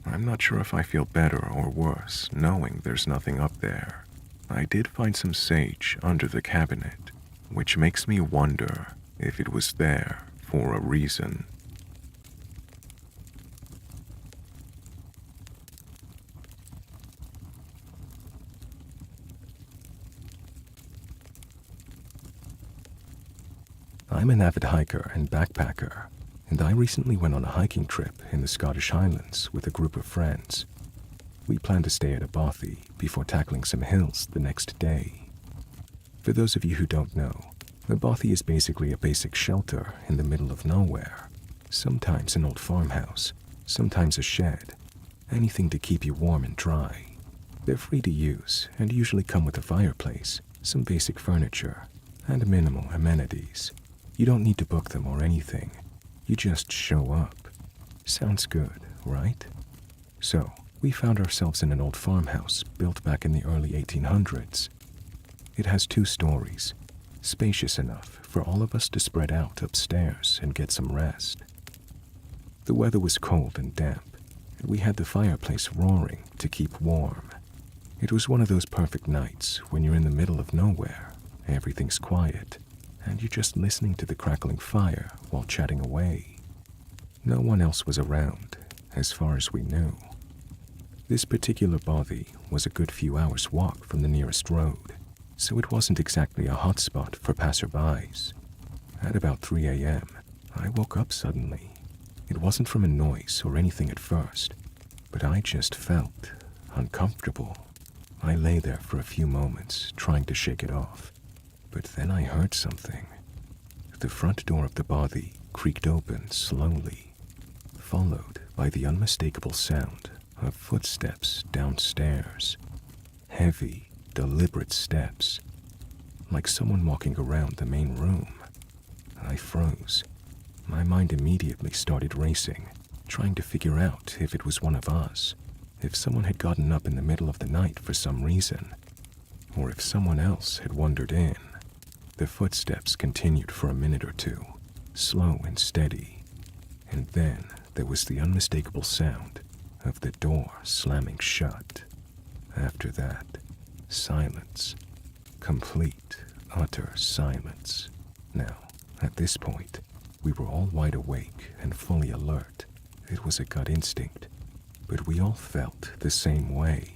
I'm not sure if I feel better or worse knowing there's nothing up there. I did find some sage under the cabinet, which makes me wonder if it was there for a reason. I'm an avid hiker and backpacker, and I recently went on a hiking trip in the Scottish Highlands with a group of friends. We planned to stay at a bothy before tackling some hills the next day. For those of you who don't know, a bothy is basically a basic shelter in the middle of nowhere. Sometimes an old farmhouse, sometimes a shed, anything to keep you warm and dry. They're free to use and usually come with a fireplace, some basic furniture, and minimal amenities. You don't need to book them or anything. You just show up. Sounds good, right? So, we found ourselves in an old farmhouse built back in the early 1800s. It has 2 stories, spacious enough for all of us to spread out upstairs and get some rest. The weather was cold and damp, and we had the fireplace roaring to keep warm. It was one of those perfect nights when you're in the middle of nowhere, everything's quiet, and you're just listening to the crackling fire while chatting away. No one else was around, as far as we knew. This particular bothy was a good few hours' walk from the nearest road, so it wasn't exactly a hot spot for passerbys. At about 3 a.m., I woke up suddenly. It wasn't from a noise or anything at first, but I just felt uncomfortable. I lay there for a few moments, trying to shake it off, but then I heard something. The front door of the bothy creaked open slowly, followed by the unmistakable sound of footsteps downstairs. Heavy, deliberate steps, like someone walking around the main room. I froze. My mind immediately started racing, trying to figure out if it was one of us, if someone had gotten up in the middle of the night for some reason, or if someone else had wandered in. The footsteps continued for a minute or two, slow and steady, and then there was the unmistakable sound of the door slamming shut. After that, silence. Complete, utter silence. Now, at this point, we were all wide awake and fully alert. It was a gut instinct, but we all felt the same way.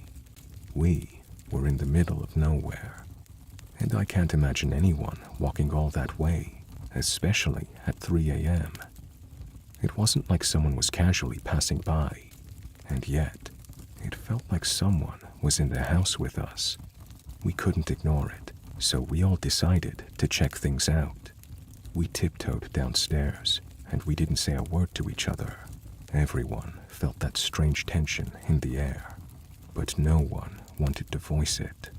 We were in the middle of nowhere, and I can't imagine anyone walking all that way, especially at 3 a.m. It wasn't like someone was casually passing by, and yet, it felt like someone was in the house with us. We couldn't ignore it, so we all decided to check things out. We tiptoed downstairs, and we didn't say a word to each other. Everyone felt that strange tension in the air, but no one wanted to voice it.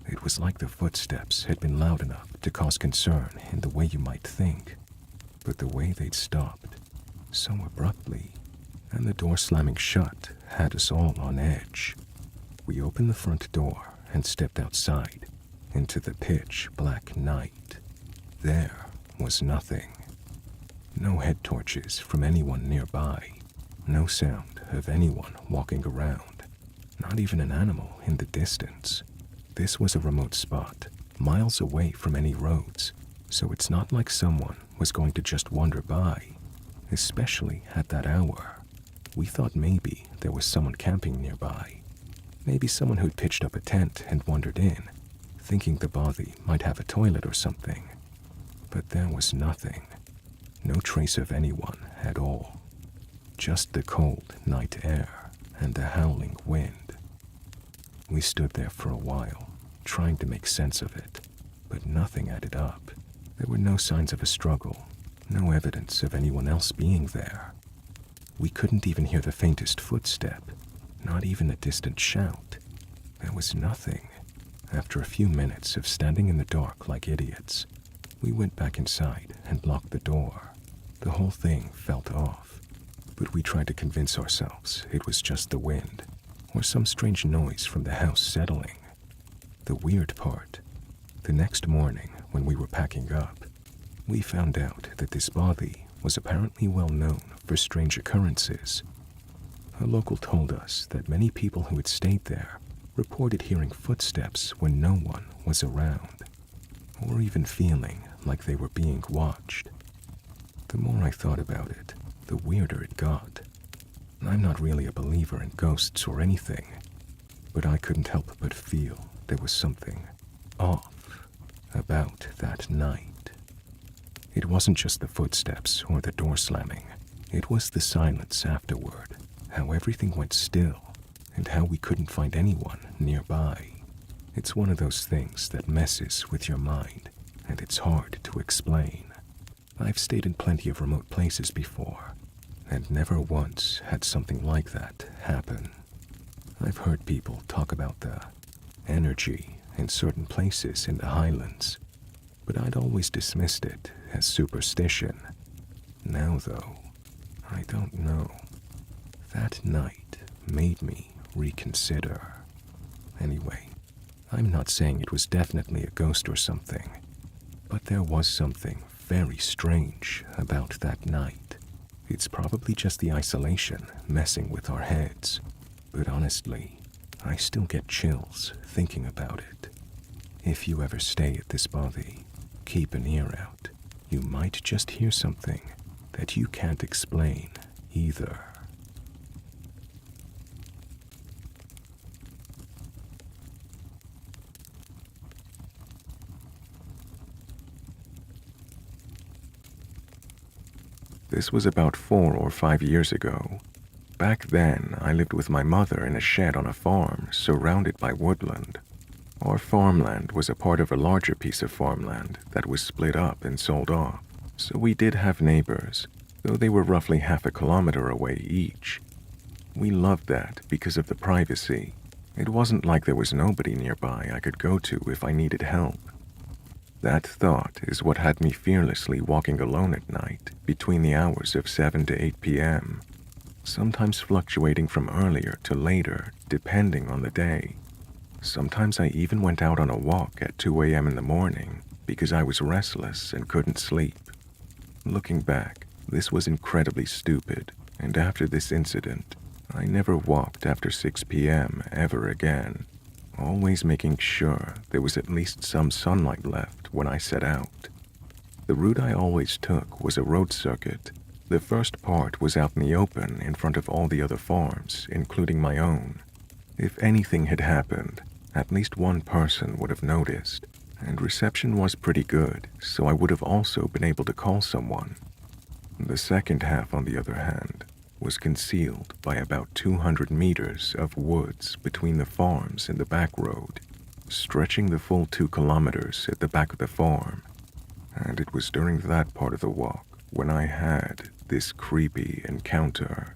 It was like the footsteps had been loud enough to cause concern in the way you might think, but the way they'd stopped so abruptly, and the door slamming shut had us all on edge. We opened the front door and stepped outside into the pitch black night. There was nothing. No head torches from anyone nearby. No sound of anyone walking around. Not even an animal in the distance. This was a remote spot, miles away from any roads, so it's not like someone was going to just wander by, especially at that hour. We thought maybe there was someone camping nearby. Maybe someone who'd pitched up a tent and wandered in, thinking the bothy might have a toilet or something. But there was nothing. No trace of anyone at all. Just the cold night air and the howling wind. We stood there for a while, trying to make sense of it, but nothing added up. There were no signs of a struggle, no evidence of anyone else being there. We couldn't even hear the faintest footstep, not even a distant shout. There was nothing. After a few minutes of standing in the dark like idiots, we went back inside and locked the door. The whole thing felt off, but we tried to convince ourselves it was just the wind, or some strange noise from the house settling. The weird part, the next morning when we were packing up, we found out that this bothy was apparently well known for strange occurrences. A local told us that many people who had stayed there reported hearing footsteps when no one was around, or even feeling like they were being watched. The more I thought about it, the weirder it got. I'm not really a believer in ghosts or anything, but I couldn't help but feel there was something off about that night. It wasn't just the footsteps or the door slamming. It was the silence afterward, how everything went still, and how we couldn't find anyone nearby. It's one of those things that messes with your mind, and it's hard to explain. I've stayed in plenty of remote places before, and never once had something like that happen. I've heard people talk about the energy in certain places in the Highlands, but I'd always dismissed it as superstition. Now, though, I don't know. That night made me reconsider. Anyway, I'm not saying it was definitely a ghost or something, but there was something very strange about that night. It's probably just the isolation messing with our heads, but honestly, I still get chills thinking about it. If you ever stay at this bothy, keep an ear out. You might just hear something that you can't explain either. This was about 4 or 5 years ago. Back then, I lived with my mother in a shed on a farm surrounded by woodland. Our farmland was a part of a larger piece of farmland that was split up and sold off, so we did have neighbors, though they were roughly half a kilometer away each. We loved that because of the privacy. It wasn't like there was nobody nearby I could go to if I needed help. That thought is what had me fearlessly walking alone at night between the hours of 7 to 8 p.m., sometimes fluctuating from earlier to later depending on the day. Sometimes I even went out on a walk at 2 a.m. in the morning because I was restless and couldn't sleep. Looking back, this was incredibly stupid, and after this incident, I never walked after 6 p.m. ever again, always making sure there was at least some sunlight left when I set out. The route I always took was a road circuit. The first part was out in the open in front of all the other farms, including my own. If anything had happened, at least one person would have noticed, and reception was pretty good, so I would have also been able to call someone. The second half, on the other hand, was concealed by about 200 meters of woods between the farms and the back road, stretching the full 2 kilometers at the back of the farm. And it was during that part of the walk when I had this creepy encounter.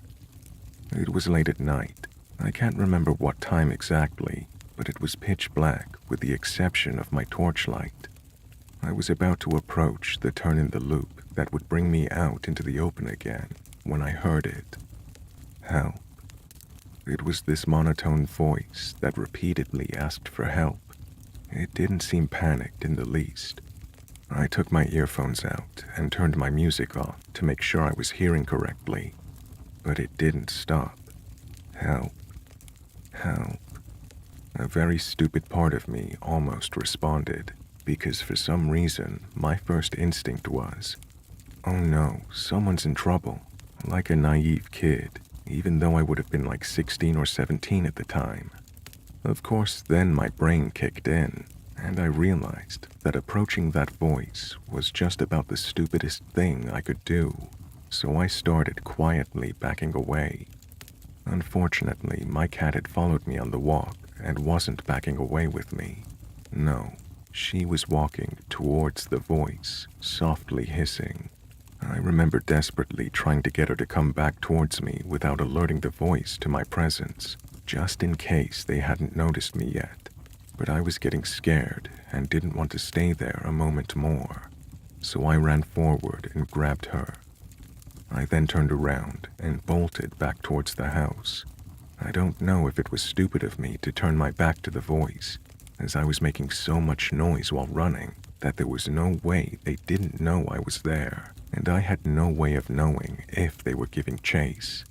It was late at night. I can't remember what time exactly, but it was pitch black with the exception of my torchlight. I was about to approach the turn in the loop that would bring me out into the open again when I heard it. Help. It was this monotone voice that repeatedly asked for help. It didn't seem panicked in the least. I took my earphones out and turned my music off to make sure I was hearing correctly, but it didn't stop. Help. Help. A very stupid part of me almost responded, because for some reason my first instinct was, oh no, someone's in trouble, like a naive kid, even though I would have been like 16 or 17 at the time. Of course, then my brain kicked in, and I realized that approaching that voice was just about the stupidest thing I could do, so I started quietly backing away. Unfortunately, my cat had followed me on the walk and wasn't backing away with me. No, she was walking towards the voice, softly hissing. I remember desperately trying to get her to come back towards me without alerting the voice to my presence, just in case they hadn't noticed me yet. But I was getting scared and didn't want to stay there a moment more, so I ran forward and grabbed her. I then turned around and bolted back towards the house. I don't know if it was stupid of me to turn my back to the voice, as I was making so much noise while running that there was no way they didn't know I was there, and I had no way of knowing if they were giving chase.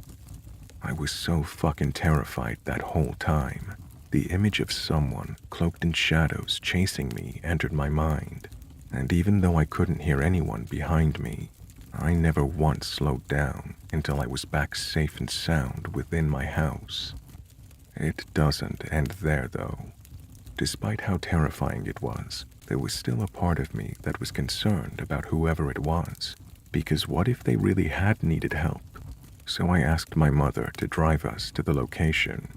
I was so fucking terrified that whole time. The image of someone cloaked in shadows chasing me entered my mind, and even though I couldn't hear anyone behind me, I never once slowed down until I was back safe and sound within my house. It doesn't end there, though. Despite how terrifying it was, there was still a part of me that was concerned about whoever it was, because what if they really had needed help? So I asked my mother to drive us to the location.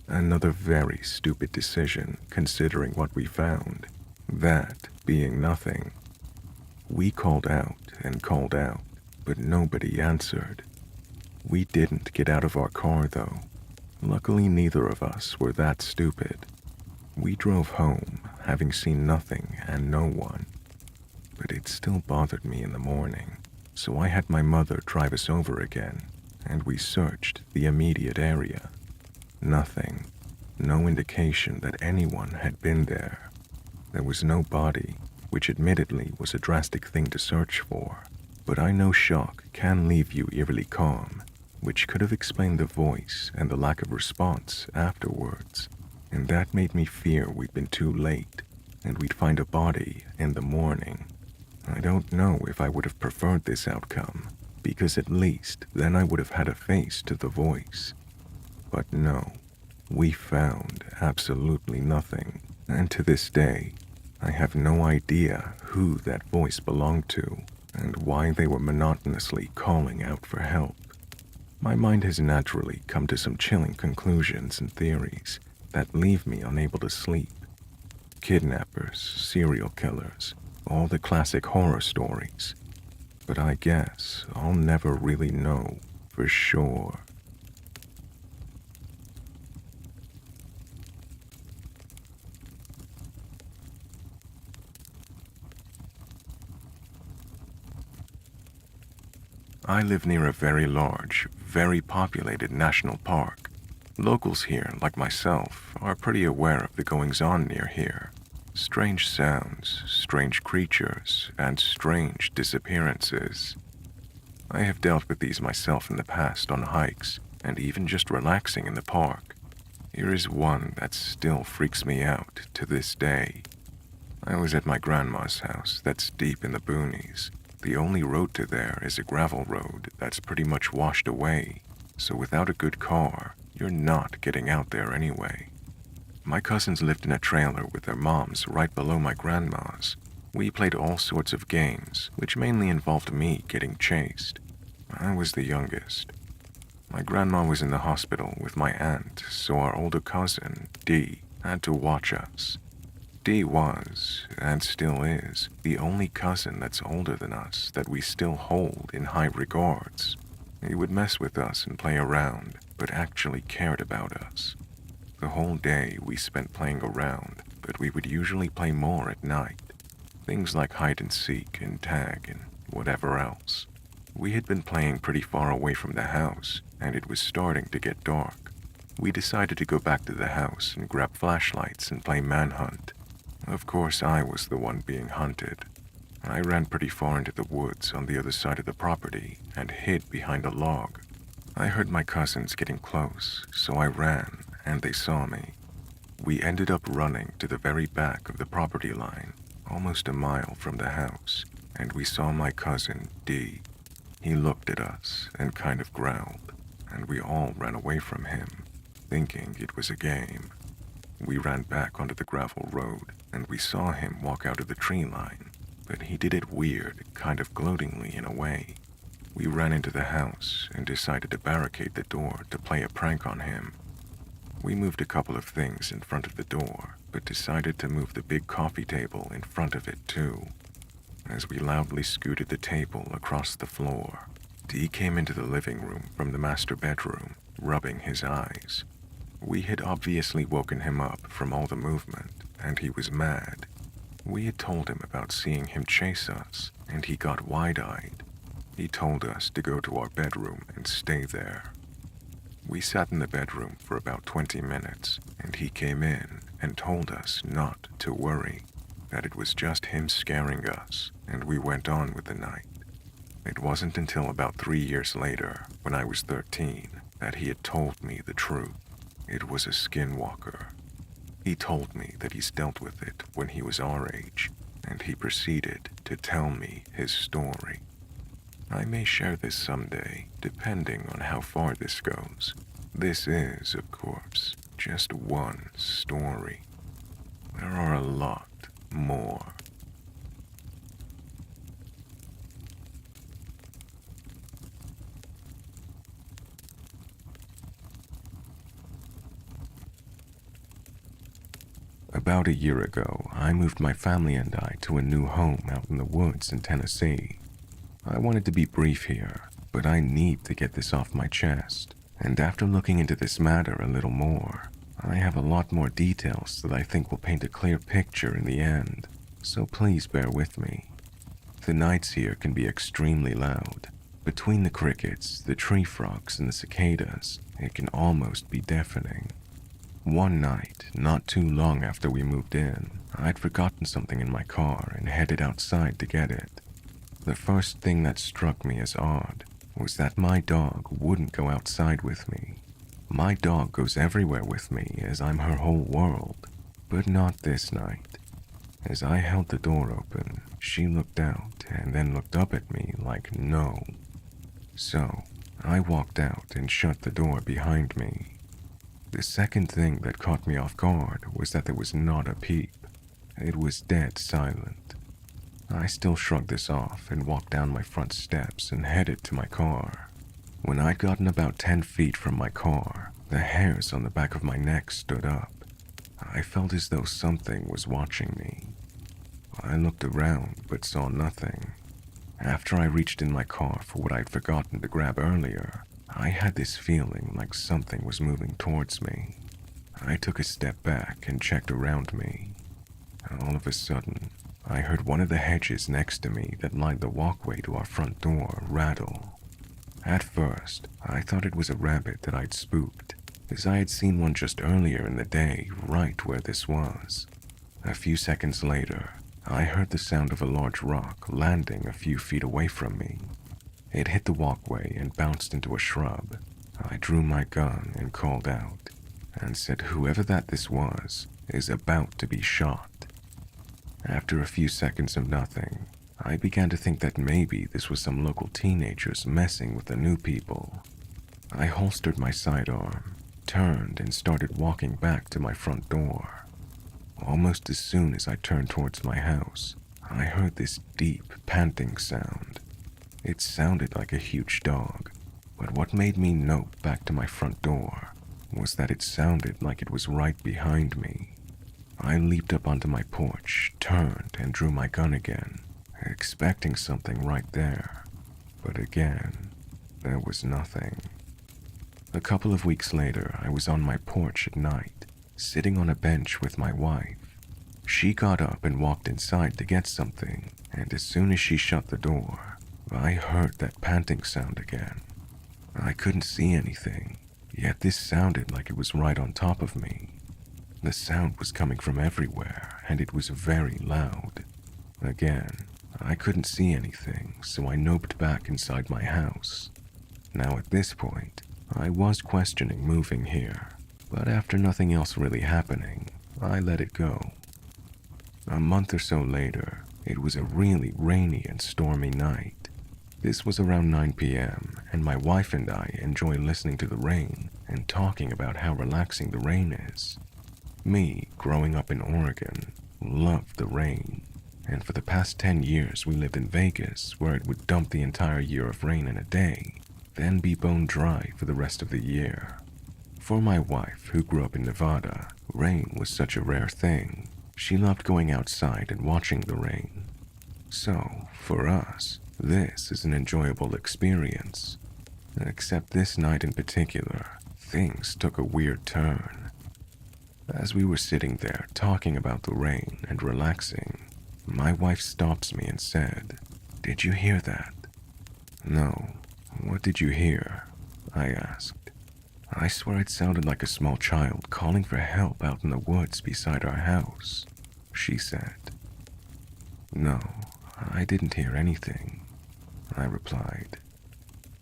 Another very stupid decision considering what we found, that being nothing. We called out and called out, but nobody answered. We didn't get out of our car though. Luckily, neither of us were that stupid. We drove home, having seen nothing and no one. But it still bothered me in the morning, so I had my mother drive us over again, and we searched the immediate area. Nothing. No indication that anyone had been there. There was no body, which admittedly was a drastic thing to search for, but I know shock can leave you eerily calm, which could have explained the voice and the lack of response afterwards, and that made me fear we'd been too late, and we'd find a body in the morning. I don't know if I would have preferred this outcome, because at least then I would have had a face to the voice. But no, we found absolutely nothing, and to this day, I have no idea who that voice belonged to and why they were monotonously calling out for help. My mind has naturally come to some chilling conclusions and theories that leave me unable to sleep. Kidnappers, serial killers, all the classic horror stories. But I guess I'll never really know for sure. I live near a very large, very populated national park. Locals here, like myself, are pretty aware of the goings-on near here. Strange sounds, strange creatures, and strange disappearances. I have dealt with these myself in the past on hikes, and even just relaxing in the park. Here is one that still freaks me out to this day. I was at my grandma's house that's deep in the boonies. The only road to there is a gravel road that's pretty much washed away, so without a good car, you're not getting out there anyway. My cousins lived in a trailer with their moms right below my grandma's. We played all sorts of games, which mainly involved me getting chased. I was the youngest. My grandma was in the hospital with my aunt, so our older cousin, Dee, had to watch us. Dee was, and still is, the only cousin that's older than us that we still hold in high regards. He would mess with us and play around, but actually cared about us. The whole day we spent playing around, but we would usually play more at night. Things like hide and seek and tag and whatever else. We had been playing pretty far away from the house, and it was starting to get dark. We decided to go back to the house and grab flashlights and play manhunt. Of course, I was the one being hunted. I ran pretty far into the woods on the other side of the property and hid behind a log. I heard my cousins getting close, so I ran, and they saw me. We ended up running to the very back of the property line, almost a mile from the house, and we saw my cousin, Dee. He looked at us and kind of growled, and we all ran away from him, thinking it was a game. We ran back onto the gravel road, and we saw him walk out of the tree line, but he did it weird, kind of gloatingly in a way. We ran into the house and decided to barricade the door to play a prank on him. We moved a couple of things in front of the door, but decided to move the big coffee table in front of it too. As we loudly scooted the table across the floor, Dee came into the living room from the master bedroom, rubbing his eyes. We had obviously woken him up from all the movement, and he was mad. We had told him about seeing him chase us, and he got wide-eyed. He told us to go to our bedroom and stay there. We sat in the bedroom for about 20 minutes, and he came in and told us not to worry, that it was just him scaring us, and we went on with the night. It wasn't until about 3 years later, when I was 13, that he had told me the truth. It was a skinwalker. He told me that he's dealt with it when he was our age, and he proceeded to tell me his story. I may share this someday, depending on how far this goes. This is, of course, just one story. There are a lot more. About a year ago, I moved my family and I to a new home out in the woods in Tennessee. I wanted to be brief here, but I need to get this off my chest, and after looking into this matter a little more, I have a lot more details that I think will paint a clear picture in the end, so please bear with me. The nights here can be extremely loud. Between the crickets, the tree frogs, and the cicadas, it can almost be deafening. One night, not too long after we moved in, I'd forgotten something in my car and headed outside to get it. The first thing that struck me as odd was that my dog wouldn't go outside with me. My dog goes everywhere with me as I'm her whole world, but not this night. As I held the door open, she looked out and then looked up at me like no. So, I walked out and shut the door behind me. The second thing that caught me off guard was that there was not a peep. It was dead silent. I still shrugged this off and walked down my front steps and headed to my car. When I'd gotten about 10 feet from my car, the hairs on the back of my neck stood up. I felt as though something was watching me. I looked around but saw nothing. After I reached in my car for what I'd forgotten to grab earlier, I had this feeling like something was moving towards me. I took a step back and checked around me. All of a sudden, I heard one of the hedges next to me that lined the walkway to our front door rattle. At first, I thought it was a rabbit that I'd spooked, as I had seen one just earlier in the day right where this was. A few seconds later, I heard the sound of a large rock landing a few feet away from me. It hit the walkway and bounced into a shrub. I drew my gun and called out, and said whoever this was is about to be shot. After a few seconds of nothing, I began to think that maybe this was some local teenagers messing with the new people. I holstered my sidearm, turned, and started walking back to my front door. Almost as soon as I turned towards my house, I heard this deep, panting sound. It sounded like a huge dog, but what made me note back to my front door was that it sounded like it was right behind me. I leaped up onto my porch, turned, and drew my gun again, expecting something right there. But again, there was nothing. A couple of weeks later, I was on my porch at night, sitting on a bench with my wife. She got up and walked inside to get something, and as soon as she shut the door, I heard that panting sound again. I couldn't see anything, yet this sounded like it was right on top of me. The sound was coming from everywhere, and it was very loud. Again, I couldn't see anything, so I noped back inside my house. Now at this point, I was questioning moving here, but after nothing else really happening, I let it go. A month or so later, it was a really rainy and stormy night. This was around 9 p.m., and my wife and I enjoy listening to the rain and talking about how relaxing the rain is. Me, growing up in Oregon, loved the rain, and for the past 10 years we lived in Vegas, where it would dump the entire year of rain in a day, then be bone dry for the rest of the year. For my wife, who grew up in Nevada, rain was such a rare thing. She loved going outside and watching the rain. So, for us, this is an enjoyable experience. Except this night in particular, things took a weird turn. As we were sitting there talking about the rain and relaxing, my wife stops me and said, "Did you hear that?" "No. What did you hear?" I asked. "I swear it sounded like a small child calling for help out in the woods beside our house," she said. "No, I didn't hear anything," I replied.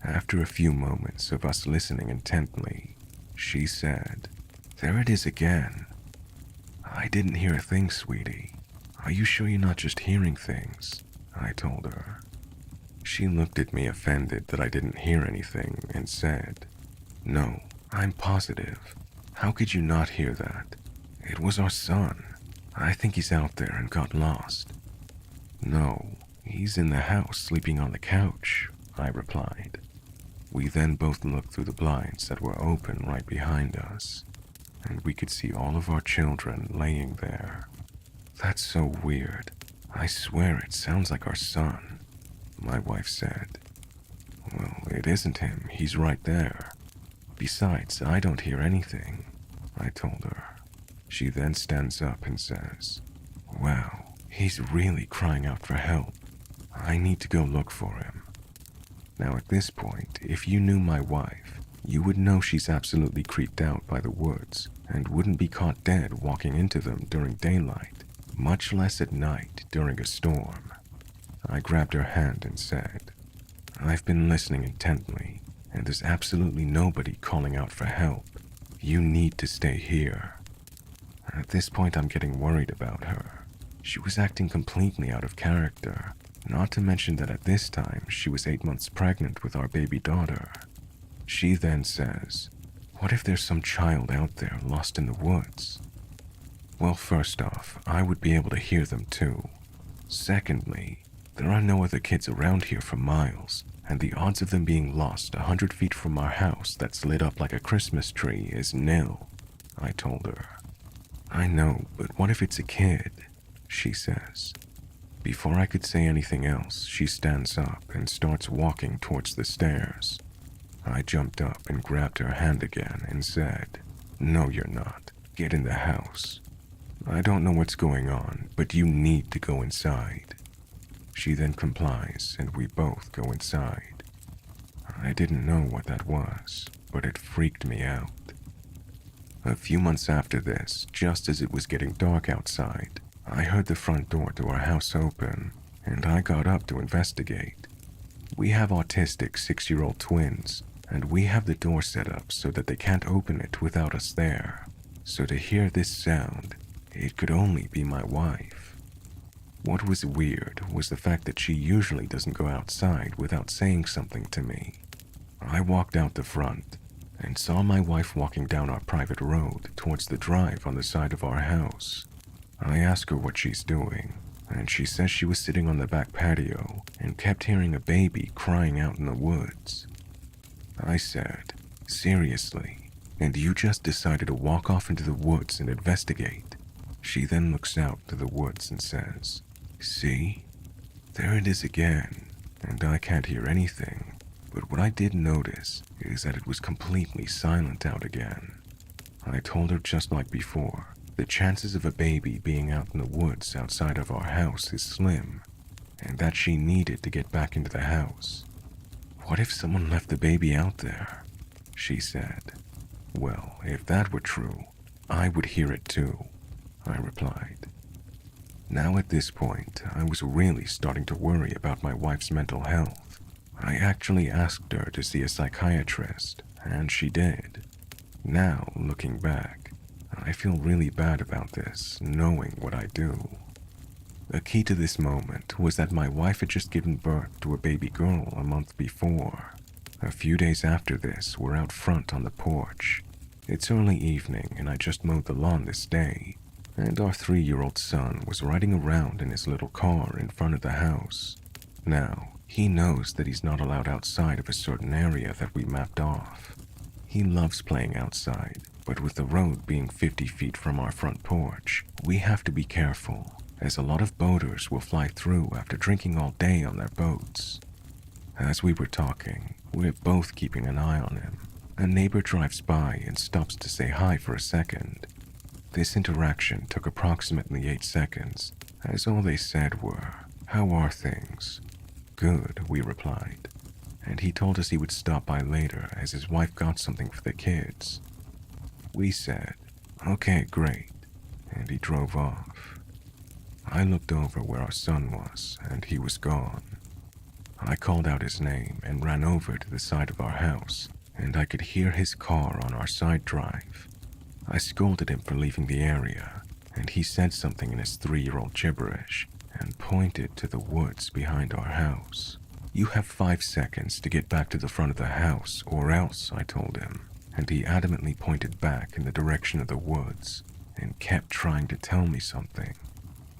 After a few moments of us listening intently, she said, "There it is again." "I didn't hear a thing, sweetie. Are you sure you're not just hearing things?" I told her. She looked at me offended that I didn't hear anything and said, "No, I'm positive. How could you not hear that? It was our son. I think he's out there and got lost." "No, he's in the house sleeping on the couch," I replied. We then both looked through the blinds that were open right behind us, and we could see all of our children laying there. "That's so weird. I swear it sounds like our son," my wife said. "Well, it isn't him. He's right there. Besides, I don't hear anything," I told her. She then stands up and says, "Wow, he's really crying out for help. I need to go look for him." Now at this point, if you knew my wife, you would know she's absolutely creeped out by the woods and wouldn't be caught dead walking into them during daylight, much less at night during a storm. I grabbed her hand and said, "I've been listening intently, and there's absolutely nobody calling out for help. You need to stay here." At this point, I'm getting worried about her. She was acting completely out of character, not to mention that at this time, she was 8 months pregnant with our baby daughter. She then says, "What if there's some child out there lost in the woods?" Well, first off, I would be able to hear them too. Secondly, there are no other kids around here for miles, and the odds of them being lost 100 feet from our house that's lit up like a Christmas tree is nil, I told her. "I know, but what if it's a kid?" she says. Before I could say anything else, she stands up and starts walking towards the stairs. I jumped up and grabbed her hand again and said, "No, you're not. Get in the house. I don't know what's going on, but you need to go inside." She then complies and we both go inside. I didn't know what that was, but it freaked me out. A few months after this, just as it was getting dark outside, I heard the front door to our house open, and I got up to investigate. We have autistic 6-year-old twins, and we have the door set up so that they can't open it without us there. So to hear this sound, it could only be my wife. What was weird was the fact that she usually doesn't go outside without saying something to me. I walked out the front and saw my wife walking down our private road towards the drive on the side of our house. I asked her what she's doing, and she says she was sitting on the back patio and kept hearing a baby crying out in the woods. I said, "Seriously? And you just decided to walk off into the woods and investigate?" She then looks out to the woods and says, "See? There it is again, and I can't hear anything. But what I did notice is that it was completely silent out again." I told her just like before, the chances of a baby being out in the woods outside of our house is slim, and that she needed to get back into the house. "What if someone left the baby out there?" she said. "Well, if that were true, I would hear it too," I replied. Now at this point, I was really starting to worry about my wife's mental health. I actually asked her to see a psychiatrist, and she did. Now, looking back, I feel really bad about this, knowing what I do. The key to this moment was that my wife had just given birth to a baby girl a month before. A few days after this, we're out front on the porch. It's early evening and I just mowed the lawn this day, and our 3-year-old son was riding around in his little car in front of the house. Now, he knows that he's not allowed outside of a certain area that we mapped off. He loves playing outside, but with the road being 50 feet from our front porch, we have to be careful, as a lot of boaters will fly through after drinking all day on their boats. As we were talking, we're both keeping an eye on him. A neighbor drives by and stops to say hi for a second. This interaction took approximately 8 seconds, as all they said were, "How are things?" "Good," we replied, and he told us he would stop by later as his wife got something for the kids. We said, "Okay, great," and he drove off. I looked over where our son was, and he was gone. I called out his name and ran over to the side of our house, and I could hear his car on our side drive. I scolded him for leaving the area, and he said something in his 3-year-old gibberish and pointed to the woods behind our house. "You have 5 seconds to get back to the front of the house or else," I told him, and he adamantly pointed back in the direction of the woods, and kept trying to tell me something.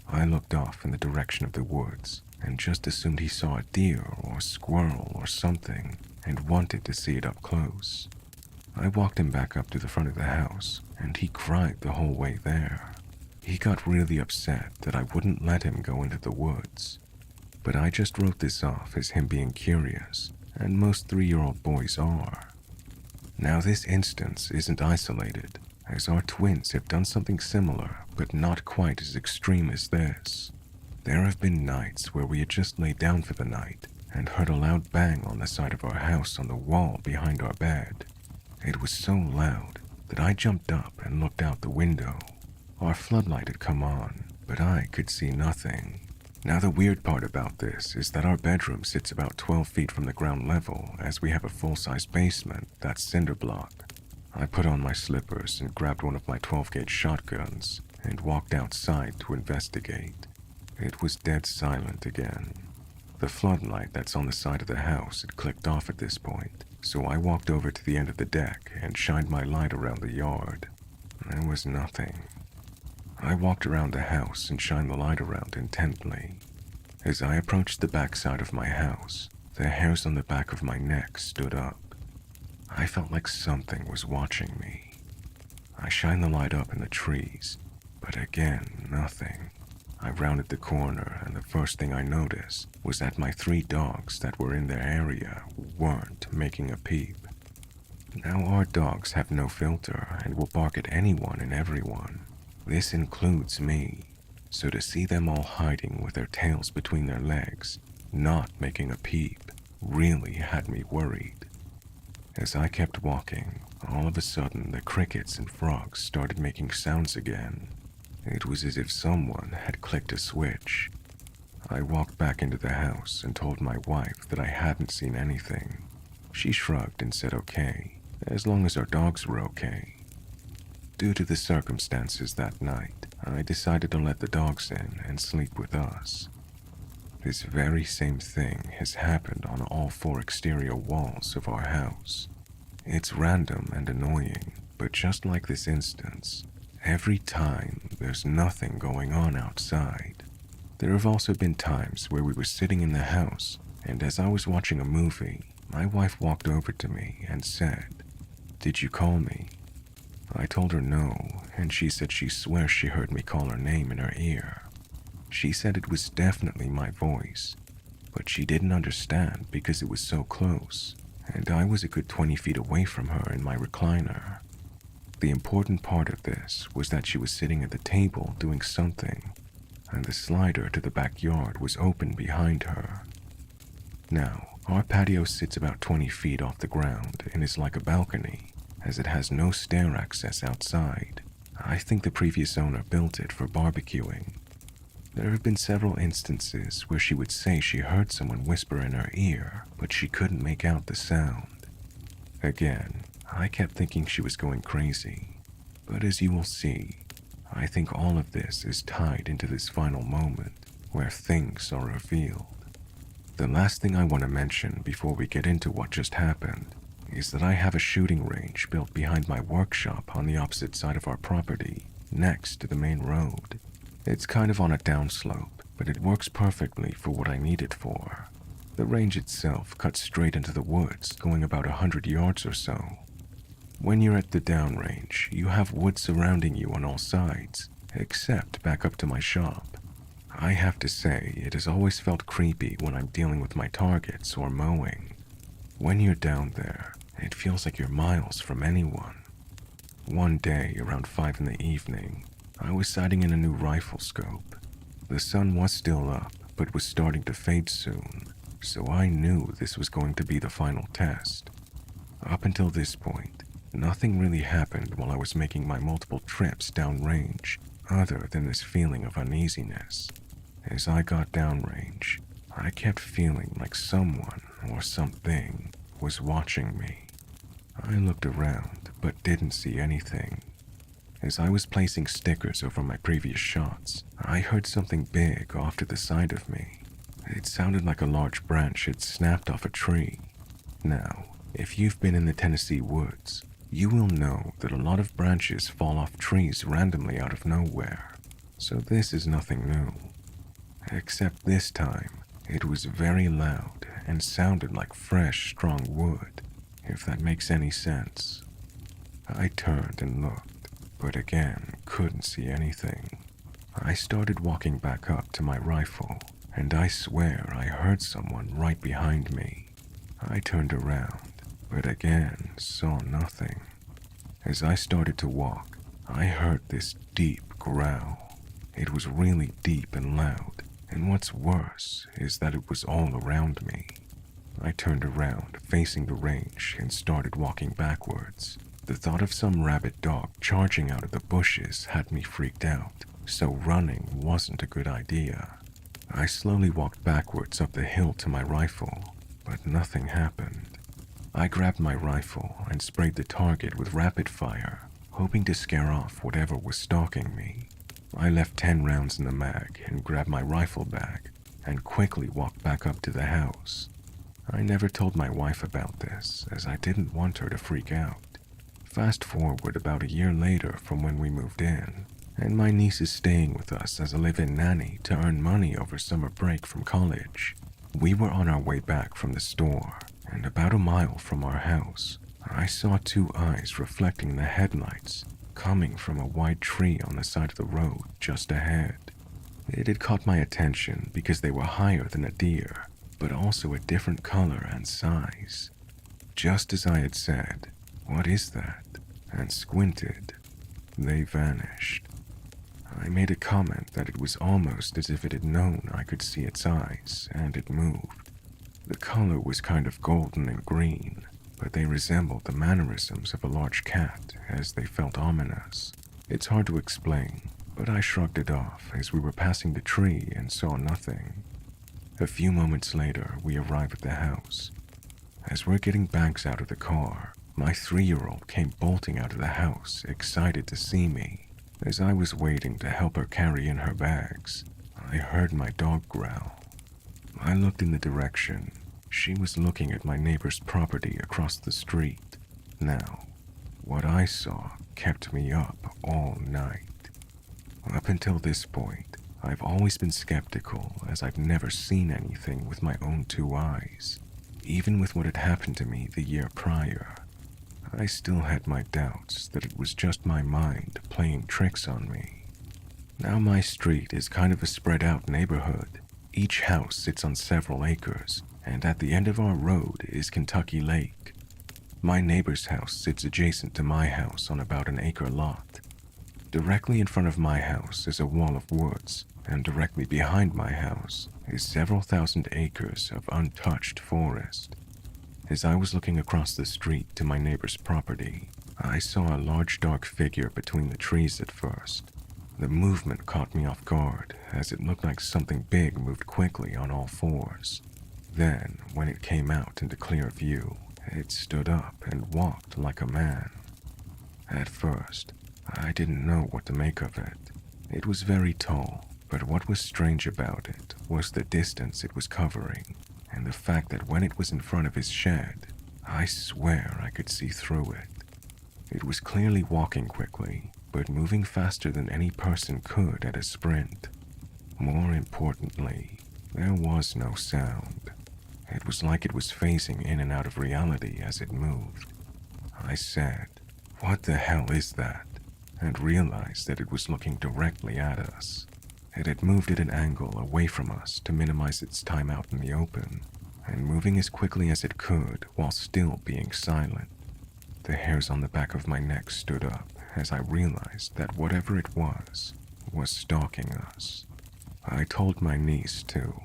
I looked off in the direction of the woods and just assumed he saw a deer or a squirrel or something and wanted to see it up close. I walked him back up to the front of the house, and he cried the whole way there. He got really upset that I wouldn't let him go into the woods. But I just wrote this off as him being curious, and most 3-year-old boys are. Now this instance isn't isolated, as our twins have done something similar, but not quite as extreme as this. There have been nights where we had just laid down for the night and heard a loud bang on the side of our house on the wall behind our bed. It was so loud that I jumped up and looked out the window. Our floodlight had come on, but I could see nothing. Now the weird part about this is that our bedroom sits about 12 feet from the ground level, as we have a full-size basement that's cinder block. I put on my slippers and grabbed one of my 12-gauge shotguns and walked outside to investigate. It was dead silent again. The floodlight that's on the side of the house had clicked off at this point, so I walked over to the end of the deck and shined my light around the yard. There was nothing. I walked around the house and shined the light around intently. As I approached the back side of my house, the hairs on the back of my neck stood up. I felt like something was watching me. I shined the light up in the trees, but again, nothing. I rounded the corner, and the first thing I noticed was that my 3 dogs that were in their area weren't making a peep. Now our dogs have no filter and will bark at anyone and everyone. This includes me, so to see them all hiding with their tails between their legs, not making a peep, really had me worried. As I kept walking, all of a sudden the crickets and frogs started making sounds again. It was as if someone had clicked a switch. I walked back into the house and told my wife that I hadn't seen anything. She shrugged and said okay, as long as our dogs were okay. Due to the circumstances that night, I decided to let the dogs in and sleep with us. This very same thing has happened on all 4 exterior walls of our house. It's random and annoying, but just like this instance, every time there's nothing going on outside. There have also been times where we were sitting in the house, and as I was watching a movie, my wife walked over to me and said, "Did you call me?" I told her no, and she said she swears she heard me call her name in her ear. She said it was definitely my voice, but she didn't understand because it was so close, and I was a good 20 feet away from her in my recliner. The important part of this was that she was sitting at the table doing something, and the slider to the backyard was open behind her. Now, our patio sits about 20 feet off the ground and is like a balcony, as it has no stair access outside. I think the previous owner built it for barbecuing. There have been several instances where she would say she heard someone whisper in her ear, but she couldn't make out the sound. Again, I kept thinking she was going crazy, but as you will see, I think all of this is tied into this final moment where things are revealed. The last thing I want to mention before we get into what just happened is that I have a shooting range built behind my workshop on the opposite side of our property, next to the main road. It's kind of on a downslope, but it works perfectly for what I need it for. The range itself cuts straight into the woods, going about 100 yards or so. When you're at the downrange, you have woods surrounding you on all sides, except back up to my shop. I have to say, it has always felt creepy when I'm dealing with my targets or mowing. When you're down there, it feels like you're miles from anyone. One day, around 5 in the evening, I was sighting in a new rifle scope. The sun was still up, but was starting to fade soon, so I knew this was going to be the final test. Up until this point, nothing really happened while I was making my multiple trips downrange, other than this feeling of uneasiness. As I got downrange, I kept feeling like someone or something was watching me. I looked around, but didn't see anything. As I was placing stickers over my previous shots, I heard something big off to the side of me. It sounded like a large branch had snapped off a tree. Now, if you've been in the Tennessee woods, You will know that a lot of branches fall off trees randomly out of nowhere, so this is nothing new. Except this time, it was very loud and sounded like fresh, strong wood, if that makes any sense. I turned and looked, but again couldn't see anything. I started walking back up to my rifle, and I swear I heard someone right behind me. I turned around, but again saw nothing. As I started to walk, I heard this deep growl. It was really deep and loud, and what's worse is that it was all around me. I turned around, facing the range, and started walking backwards. The thought of some rabid dog charging out of the bushes had me freaked out, so running wasn't a good idea. I slowly walked backwards up the hill to my rifle, but nothing happened. I grabbed my rifle and sprayed the target with rapid fire, hoping to scare off whatever was stalking me. I left 10 rounds in the mag and grabbed my rifle bag and quickly walked back up to the house. I never told my wife about this, as I didn't want her to freak out. Fast forward about a year later from when we moved in, and my niece is staying with us as a live-in nanny to earn money over summer break from college. We were on our way back from the store, and about a mile from our house, I saw 2 eyes reflecting the headlights coming from a wide tree on the side of the road just ahead. It had caught my attention because they were higher than a deer, but also a different color and size. Just as I had said, "What is that?" and squinted, they vanished. I made a comment that it was almost as if it had known I could see its eyes, and it moved. The color was kind of golden and green, but they resembled the mannerisms of a large cat as they felt ominous. It's hard to explain, but I shrugged it off as we were passing the tree and saw nothing. A few moments later, we arrive at the house. As we're getting bags out of the car, my 3-year-old came bolting out of the house, excited to see me. As I was waiting to help her carry in her bags, I heard my dog growl. I looked in the direction. She was looking at my neighbor's property across the street. Now, what I saw kept me up all night. Up until this point, I've always been skeptical, as I've never seen anything with my own 2 eyes. Even with what had happened to me the year prior, I still had my doubts that it was just my mind playing tricks on me. Now my street is kind of a spread out neighborhood. Each house sits on several acres, and at the end of our road is Kentucky Lake. My neighbor's house sits adjacent to my house on about an acre lot. Directly in front of my house is a wall of woods, and directly behind my house is several thousand acres of untouched forest. As I was looking across the street to my neighbor's property, I saw a large dark figure between the trees at first. The movement caught me off guard, as it looked like something big moved quickly on all 4s. Then, when it came out into clear view, it stood up and walked like a man. At first, I didn't know what to make of it. It was very tall, but what was strange about it was the distance it was covering, and the fact that when it was in front of his shed, I swear I could see through it. It was clearly walking quickly, but moving faster than any person could at a sprint. More importantly, there was no sound. It was like it was phasing in and out of reality as it moved. I said, "What the hell is that?" and realized that it was looking directly at us. It had moved at an angle away from us to minimize its time out in the open, and moving as quickly as it could while still being silent. The hairs on the back of my neck stood up as I realized that whatever it was stalking us. I told my niece to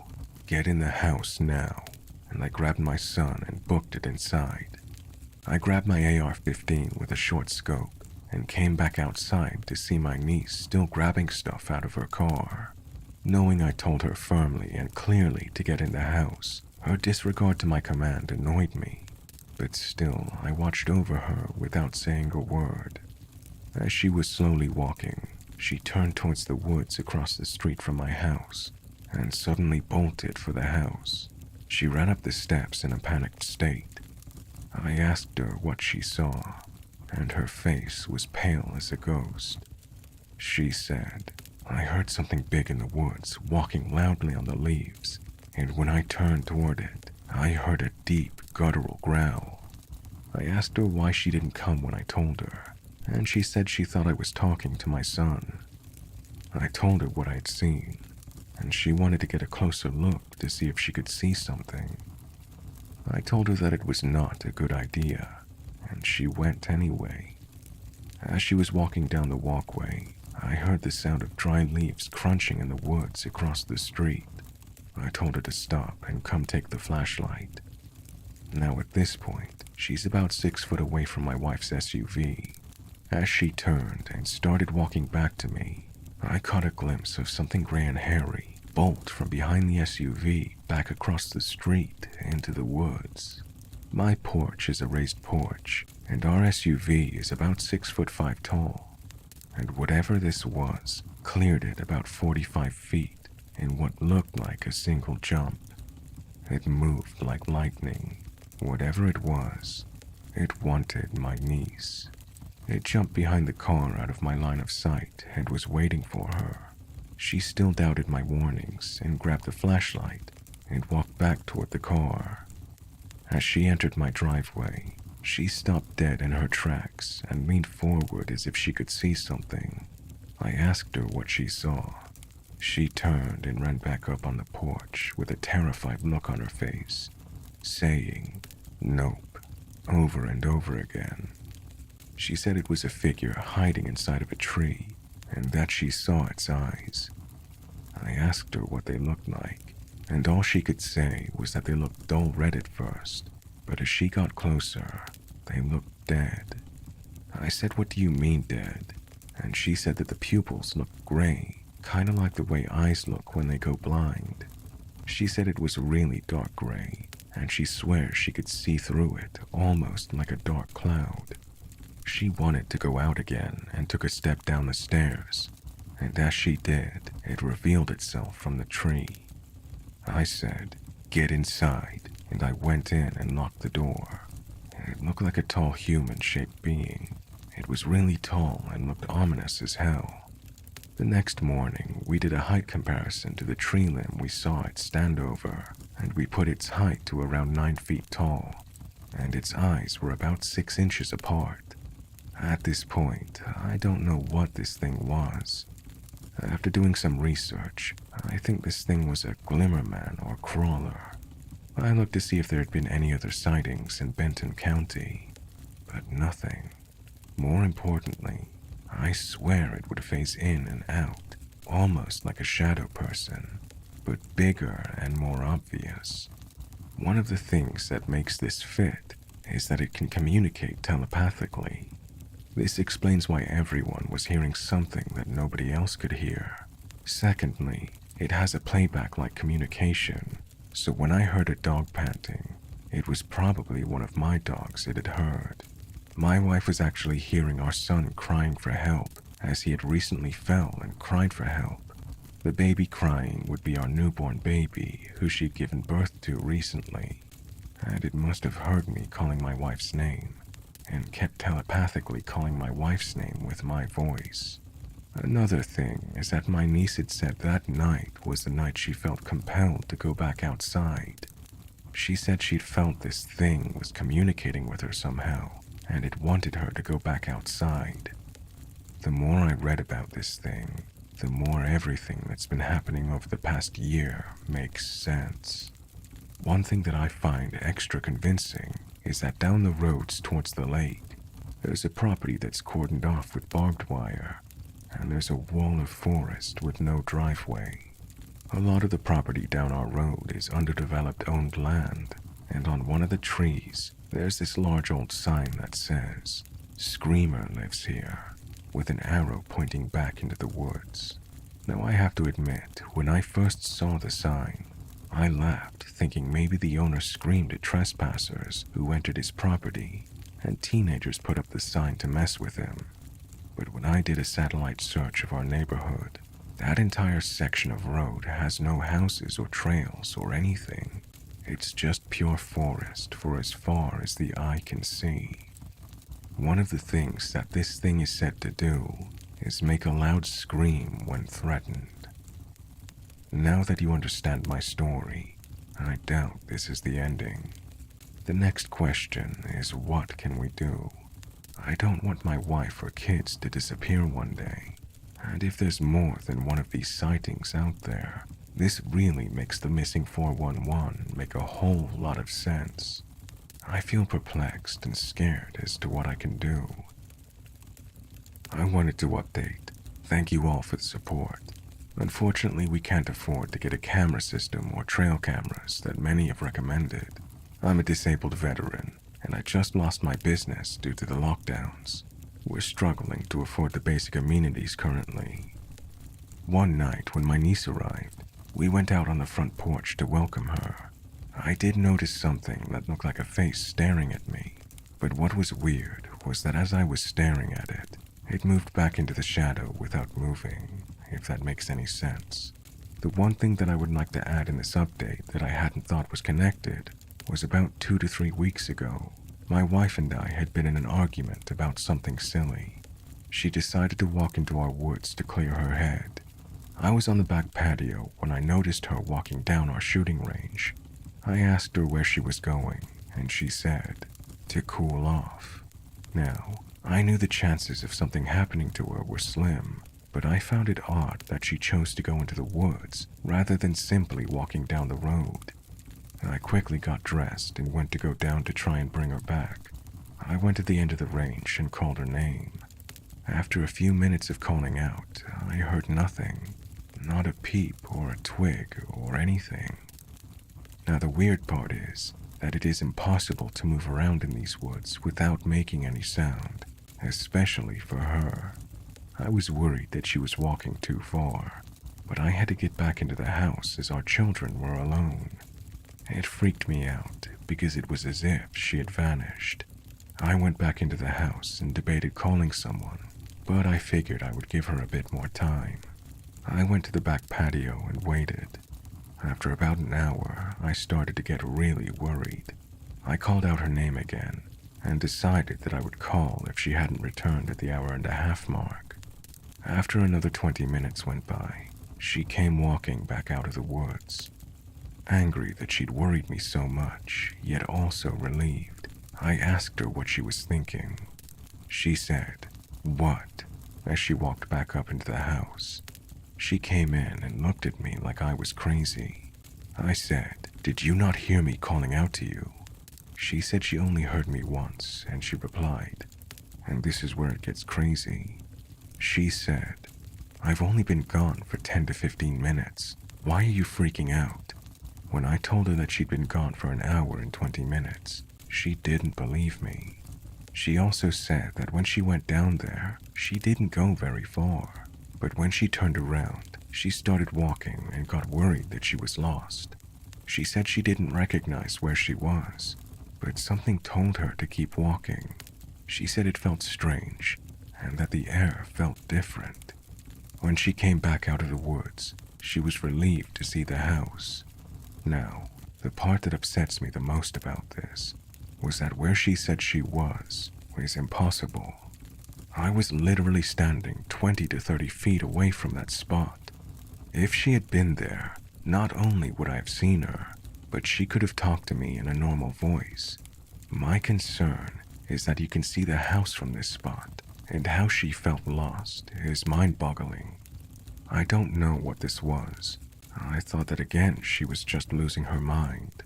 get in the house now, and I grabbed my son and booked it inside. I grabbed my AR-15 with a short scope and came back outside to see my niece still grabbing stuff out of her car. Knowing I told her firmly and clearly to get in the house, her disregard to my command annoyed me, but still I watched over her without saying a word. As she was slowly walking, she turned towards the woods across the street from my house and suddenly bolted for the house. She ran up the steps in a panicked state. I asked her what she saw, and her face was pale as a ghost. She said, "I heard something big in the woods walking loudly on the leaves, and when I turned toward it, I heard a deep, guttural growl." I asked her why she didn't come when I told her, and she said she thought I was talking to my son. I told her what I'd seen, and she wanted to get a closer look to see if she could see something. I told her that it was not a good idea, and she went anyway. As she was walking down the walkway, I heard the sound of dry leaves crunching in the woods across the street. I told her to stop and come take the flashlight. Now at this point, she's about 6 foot away from my wife's SUV. As she turned and started walking back to me, I caught a glimpse of something gray and hairy bolt from behind the SUV back across the street into the woods. My porch is a raised porch, and our SUV is about 6'5" tall, and whatever this was cleared it about 45 feet in what looked like a single jump. It moved like lightning. Whatever it was, it wanted my niece. It jumped behind the car out of my line of sight and was waiting for her. She still doubted my warnings and grabbed the flashlight and walked back toward the car. As she entered my driveway, she stopped dead in her tracks and leaned forward as if she could see something. I asked her what she saw. She turned and ran back up on the porch with a terrified look on her face, saying, "Nope," over and over again. She said it was a figure hiding inside of a tree and that she saw its eyes. I asked her what they looked like, and all she could say was that they looked dull red at first, but as she got closer, they looked dead. I said, "What do you mean dead?" And she said that the pupils looked gray, kind of like the way eyes look when they go blind. She said it was really dark gray, and she swears she could see through it, almost like a dark cloud. She wanted to go out again and took a step down the stairs, and as she did, it revealed itself from the tree. I said, "Get inside," and I went in and locked the door. It looked like a tall human-shaped being. It was really tall and looked ominous as hell. The next morning, we did a height comparison to the tree limb we saw it stand over, and we put its height to around 9 feet tall, and its eyes were about 6 inches apart. At this point, I don't know what this thing was. After doing some research, I think this thing was a glimmerman or crawler. I looked to see if there had been any other sightings in Benton County, but nothing. More importantly, I swear it would phase in and out, almost like a shadow person, but bigger and more obvious. One of the things that makes this fit is that it can communicate telepathically. This explains why everyone was hearing something that nobody else could hear. Secondly, it has a playback-like communication, so when I heard a dog panting, it was probably one of my dogs it had heard. My wife was actually hearing our son crying for help, as he had recently fell and cried for help. The baby crying would be our newborn baby, who she'd given birth to recently, and it must have heard me calling my wife's name, and kept telepathically calling my wife's name with my voice. Another thing is that my niece had said that night was the night she felt compelled to go back outside. She said she'd felt this thing was communicating with her somehow, and it wanted her to go back outside. The more I read about this thing, the more everything that's been happening over the past year makes sense. One thing that I find extra convincing is that down the roads towards the lake, there's a property that's cordoned off with barbed wire, and there's a wall of forest with no driveway. A lot of the property down our road is underdeveloped owned land, and on one of the trees, there's this large old sign that says, "Screamer lives here," with an arrow pointing back into the woods. Now I have to admit, when I first saw the sign, I laughed, thinking maybe the owner screamed at trespassers who entered his property, and teenagers put up the sign to mess with him. But when I did a satellite search of our neighborhood, that entire section of road has no houses or trails or anything. It's just pure forest for as far as the eye can see. One of the things that this thing is said to do is make a loud scream when threatened. Now that you understand my story, I doubt this is the ending. The next question is, what can we do? I don't want my wife or kids to disappear one day, and if there's more than one of these sightings out there, this really makes the missing 411 make a whole lot of sense. I feel perplexed and scared as to what I can do. I wanted to update. Thank you all for the support. Unfortunately, we can't afford to get a camera system or trail cameras that many have recommended. I'm a disabled veteran, and I just lost my business due to the lockdowns. We're struggling to afford the basic amenities currently. One night when my niece arrived, we went out on the front porch to welcome her. I did notice something that looked like a face staring at me, but what was weird was that as I was staring at it, it moved back into the shadow without moving, if that makes any sense. The one thing that I would like to add in this update that I hadn't thought was connected was about 2 to 3 weeks ago, my wife and I had been in an argument about something silly. She decided to walk into our woods to clear her head. I was on the back patio when I noticed her walking down our shooting range. I asked her where she was going, and she said, to cool off. Now, I knew the chances of something happening to her were slim, but I found it odd that she chose to go into the woods rather than simply walking down the road. I quickly got dressed and went to go down to try and bring her back. I went to the end of the range and called her name. After a few minutes of calling out, I heard nothing, not a peep or a twig or anything. Now the weird part is that it is impossible to move around in these woods without making any sound, especially for her. I was worried that she was walking too far, but I had to get back into the house as our children were alone. It freaked me out because it was as if she had vanished. I went back into the house and debated calling someone, but I figured I would give her a bit more time. I went to the back patio and waited. After about an hour, I started to get really worried. I called out her name again and decided that I would call if she hadn't returned at the hour-and-a-half mark. After another 20 minutes went by, she came walking back out of the woods. Angry that she'd worried me so much, yet also relieved, I asked her what she was thinking. She said, "What?" as she walked back up into the house. She came in and looked at me like I was crazy. I said, "Did you not hear me calling out to you?" She said she only heard me once, and she replied, and this is where it gets crazy. She said, "I've only been gone for 10 to 15 minutes. Why are you freaking out?" When I told her that she'd been gone for an hour and 20 minutes, she didn't believe me. She also said that when she went down there, she didn't go very far. But when she turned around, she started walking and got worried that she was lost. She said she didn't recognize where she was, but something told her to keep walking. She said it felt strange, and that the air felt different. When she came back out of the woods, she was relieved to see the house. Now, the part that upsets me the most about this was that where she said she was impossible. I was literally standing 20 to 30 feet away from that spot. If she had been there, not only would I have seen her, but she could have talked to me in a normal voice. My concern is that you can see the house from this spot, and how she felt lost is mind-boggling. I don't know what this was. I thought that again she was just losing her mind.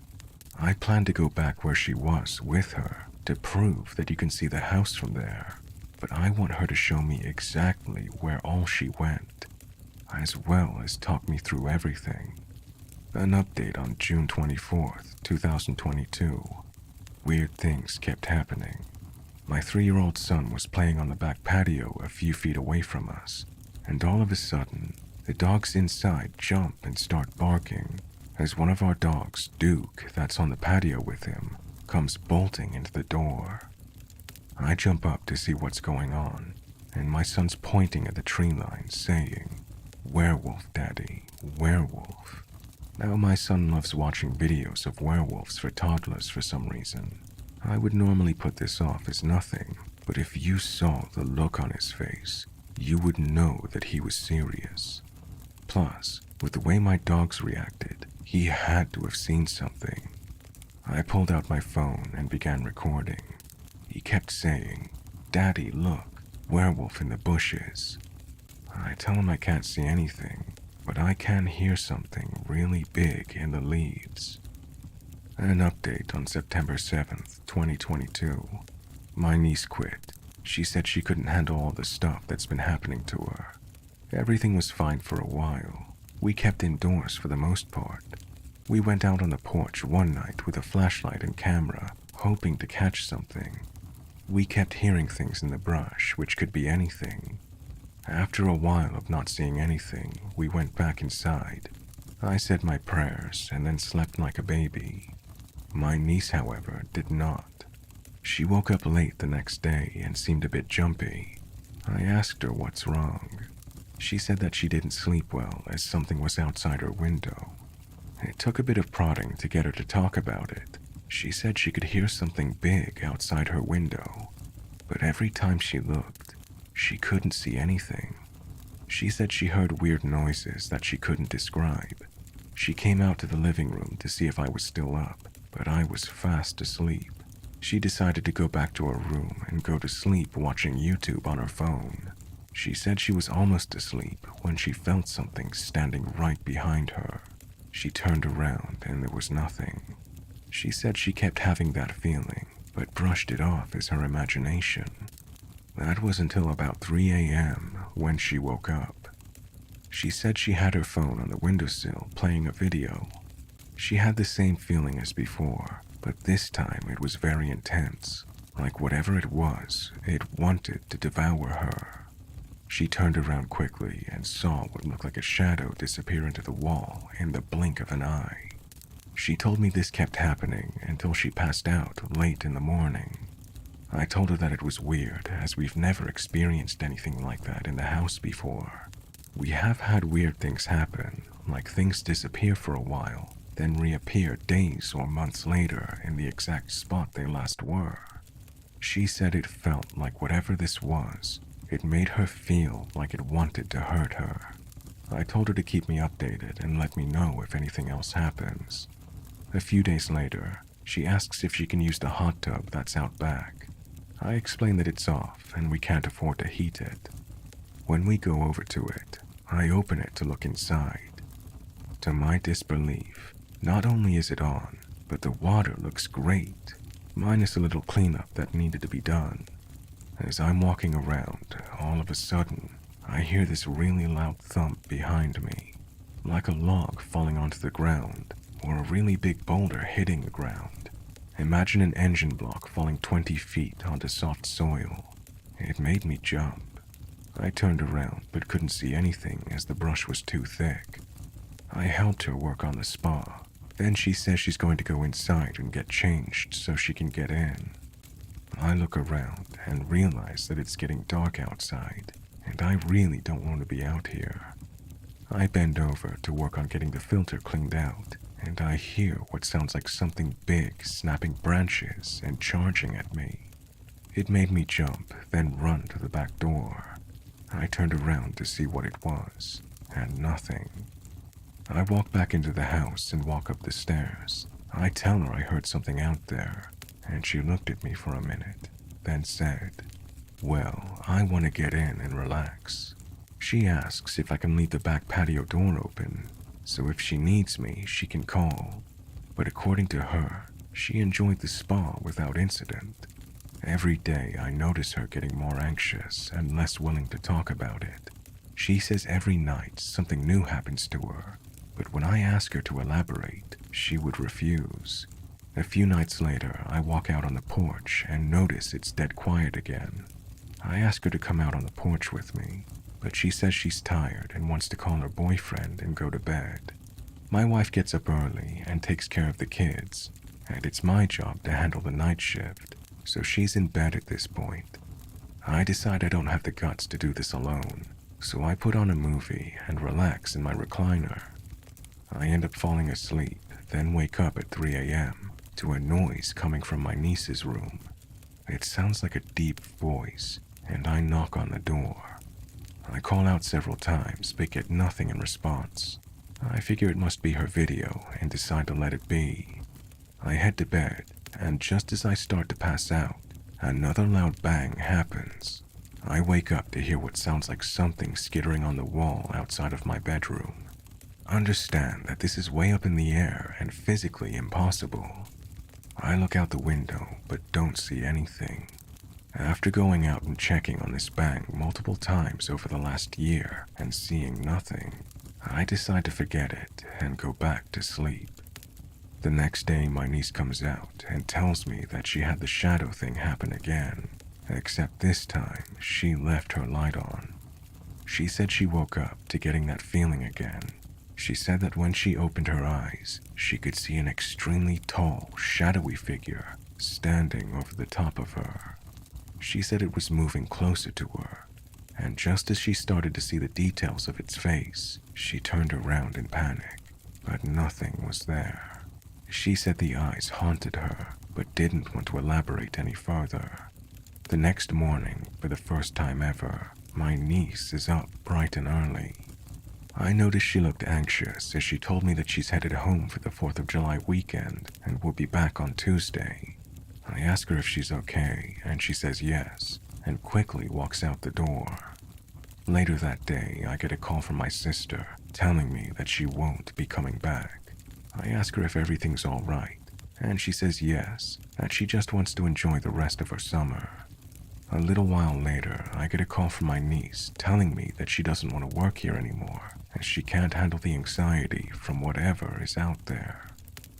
I plan to go back where she was with her to prove that you can see the house from there. But I want her to show me exactly where all she went, as well as talk me through everything. An update on June 24th, 2022. Weird things kept happening. My 3-year-old son was playing on the back patio a few feet away from us, and all of a sudden, the dogs inside jump and start barking, as one of our dogs, Duke, that's on the patio with him, comes bolting into the door. I jump up to see what's going on, and my son's pointing at the tree line saying, "Werewolf, Daddy, werewolf." Now my son loves watching videos of werewolves for toddlers for some reason. I would normally put this off as nothing, but if you saw the look on his face, you would know that he was serious. Plus, with the way my dogs reacted, he had to have seen something. I pulled out my phone and began recording. He kept saying, "Daddy, look, werewolf in the bushes." I tell him I can't see anything, but I can hear something really big in the leaves. An update on September 7th, 2022. My niece quit. She said she couldn't handle all the stuff that's been happening to her. Everything was fine for a while. We kept indoors for the most part. We went out on the porch one night with a flashlight and camera, hoping to catch something. We kept hearing things in the brush, which could be anything. After a while of not seeing anything, we went back inside. I said my prayers and then slept like a baby. My niece, however, did not. She woke up late the next day and seemed a bit jumpy. I asked her what's wrong. She said that she didn't sleep well as something was outside her window. It took a bit of prodding to get her to talk about it. She said she could hear something big outside her window, but every time she looked, she couldn't see anything. She said she heard weird noises that she couldn't describe. She came out to the living room to see if I was still up, but I was fast asleep. She decided to go back to her room and go to sleep watching YouTube on her phone. She said she was almost asleep when she felt something standing right behind her. She turned around and there was nothing. She said she kept having that feeling, but brushed it off as her imagination. That was until about 3 a.m. when she woke up. She said she had her phone on the windowsill playing a video. She had the same feeling as before, but this time it was very intense. Like whatever it was, it wanted to devour her. She turned around quickly and saw what looked like a shadow disappear into the wall in the blink of an eye. She told me this kept happening until she passed out late in the morning. I told her that it was weird, as we've never experienced anything like that in the house before. We have had weird things happen, like things disappear for a while, then reappear days or months later in the exact spot they last were. She said it felt like whatever this was, it made her feel like it wanted to hurt her. I told her to keep me updated and let me know if anything else happens. A few days later, she asks if she can use the hot tub that's out back. I explain that it's off and we can't afford to heat it. When we go over to it, I open it to look inside. To my disbelief, not only is it on, but the water looks great, minus a little cleanup that needed to be done. As I'm walking around, all of a sudden, I hear this really loud thump behind me, like a log falling onto the ground or a really big boulder hitting the ground. Imagine an engine block falling 20 feet onto soft soil. It made me jump. I turned around but couldn't see anything as the brush was too thick. I helped her work on the spa. Then she says she's going to go inside and get changed so she can get in. I look around and realize that it's getting dark outside, and I really don't want to be out here. I bend over to work on getting the filter cleaned out, and I hear what sounds like something big snapping branches and charging at me. It made me jump, then run to the back door. I turned around to see what it was, and nothing. I walk back into the house and walk up the stairs. I tell her I heard something out there, and she looked at me for a minute, then said, "Well, I want to get in and relax." She asks if I can leave the back patio door open, so if she needs me, she can call. But according to her, she enjoyed the spa without incident. Every day I notice her getting more anxious and less willing to talk about it. She says every night something new happens to her, but when I ask her to elaborate, she would refuse. A few nights later, I walk out on the porch and notice it's dead quiet again. I ask her to come out on the porch with me, but she says she's tired and wants to call her boyfriend and go to bed. My wife gets up early and takes care of the kids, and it's my job to handle the night shift, so she's in bed at this point. I decide I don't have the guts to do this alone, so I put on a movie and relax in my recliner. I end up falling asleep, then wake up at 3 a.m. to a noise coming from my niece's room. It sounds like a deep voice, and I knock on the door. I call out several times, but get nothing in response. I figure it must be her video and decide to let it be. I head to bed, and just as I start to pass out, another loud bang happens. I wake up to hear what sounds like something skittering on the wall outside of my bedroom. Understand that this is way up in the air and physically impossible. I look out the window, but don't see anything. After going out and checking on this bang multiple times over the last year and seeing nothing, I decide to forget it and go back to sleep. The next day, my niece comes out and tells me that she had the shadow thing happen again, except this time she left her light on. She said she woke up to getting that feeling again. She said that when she opened her eyes, she could see an extremely tall, shadowy figure standing over the top of her. She said it was moving closer to her, and just as she started to see the details of its face, she turned around in panic, but nothing was there. She said the eyes haunted her, but didn't want to elaborate any further. The next morning, for the first time ever, my niece is up bright and early. I noticed she looked anxious as she told me that she's headed home for the 4th of July weekend and will be back on Tuesday. I ask her if she's okay, and she says yes, and quickly walks out the door. Later that day, I get a call from my sister telling me that she won't be coming back. I ask her if everything's all right, and she says yes, that she just wants to enjoy the rest of her summer. A little while later, I get a call from my niece telling me that she doesn't want to work here anymore, as she can't handle the anxiety from whatever is out there.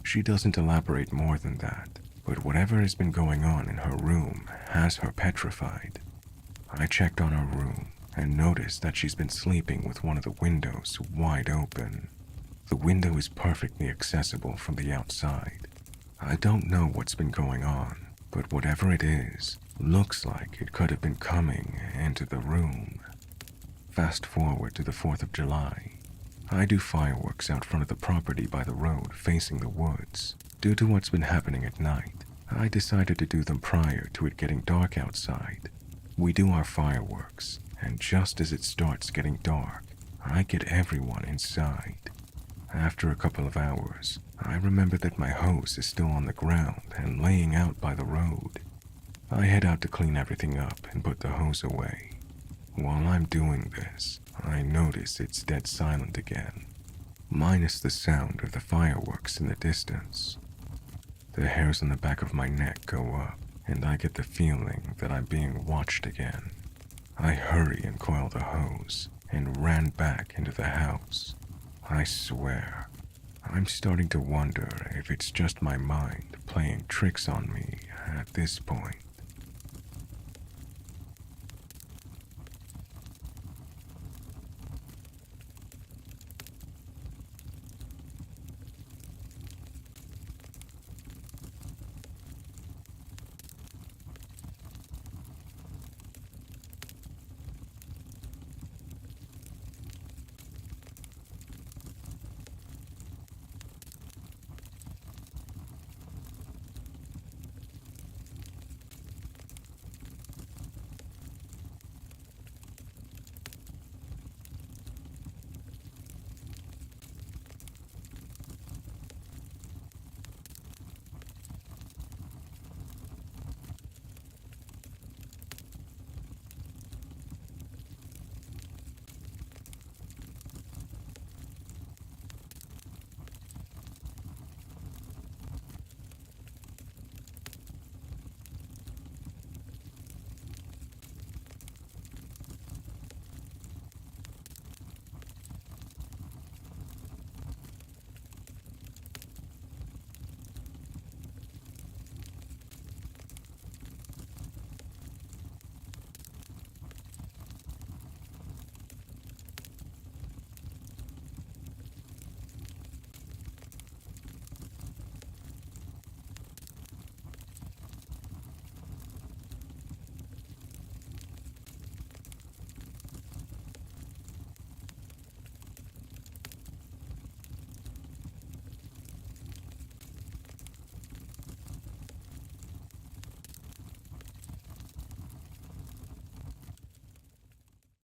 She doesn't elaborate more than that, but whatever has been going on in her room has her petrified. I checked on her room and noticed that she's been sleeping with one of the windows wide open. The window is perfectly accessible from the outside. I don't know what's been going on, but whatever it is, looks like it could have been coming into the room. Fast forward to the 4th of July. I do fireworks out front of the property by the road facing the woods. Due to what's been happening at night, I decided to do them prior to it getting dark outside. We do our fireworks, and just as it starts getting dark, I get everyone inside. After a couple of hours, I remember that my hose is still on the ground and laying out by the road. I head out to clean everything up and put the hose away. While I'm doing this, I notice it's dead silent again, minus the sound of the fireworks in the distance. The hairs on the back of my neck go up, and I get the feeling that I'm being watched again. I hurry and coil the hose and ran back into the house. I swear, I'm starting to wonder if it's just my mind playing tricks on me at this point.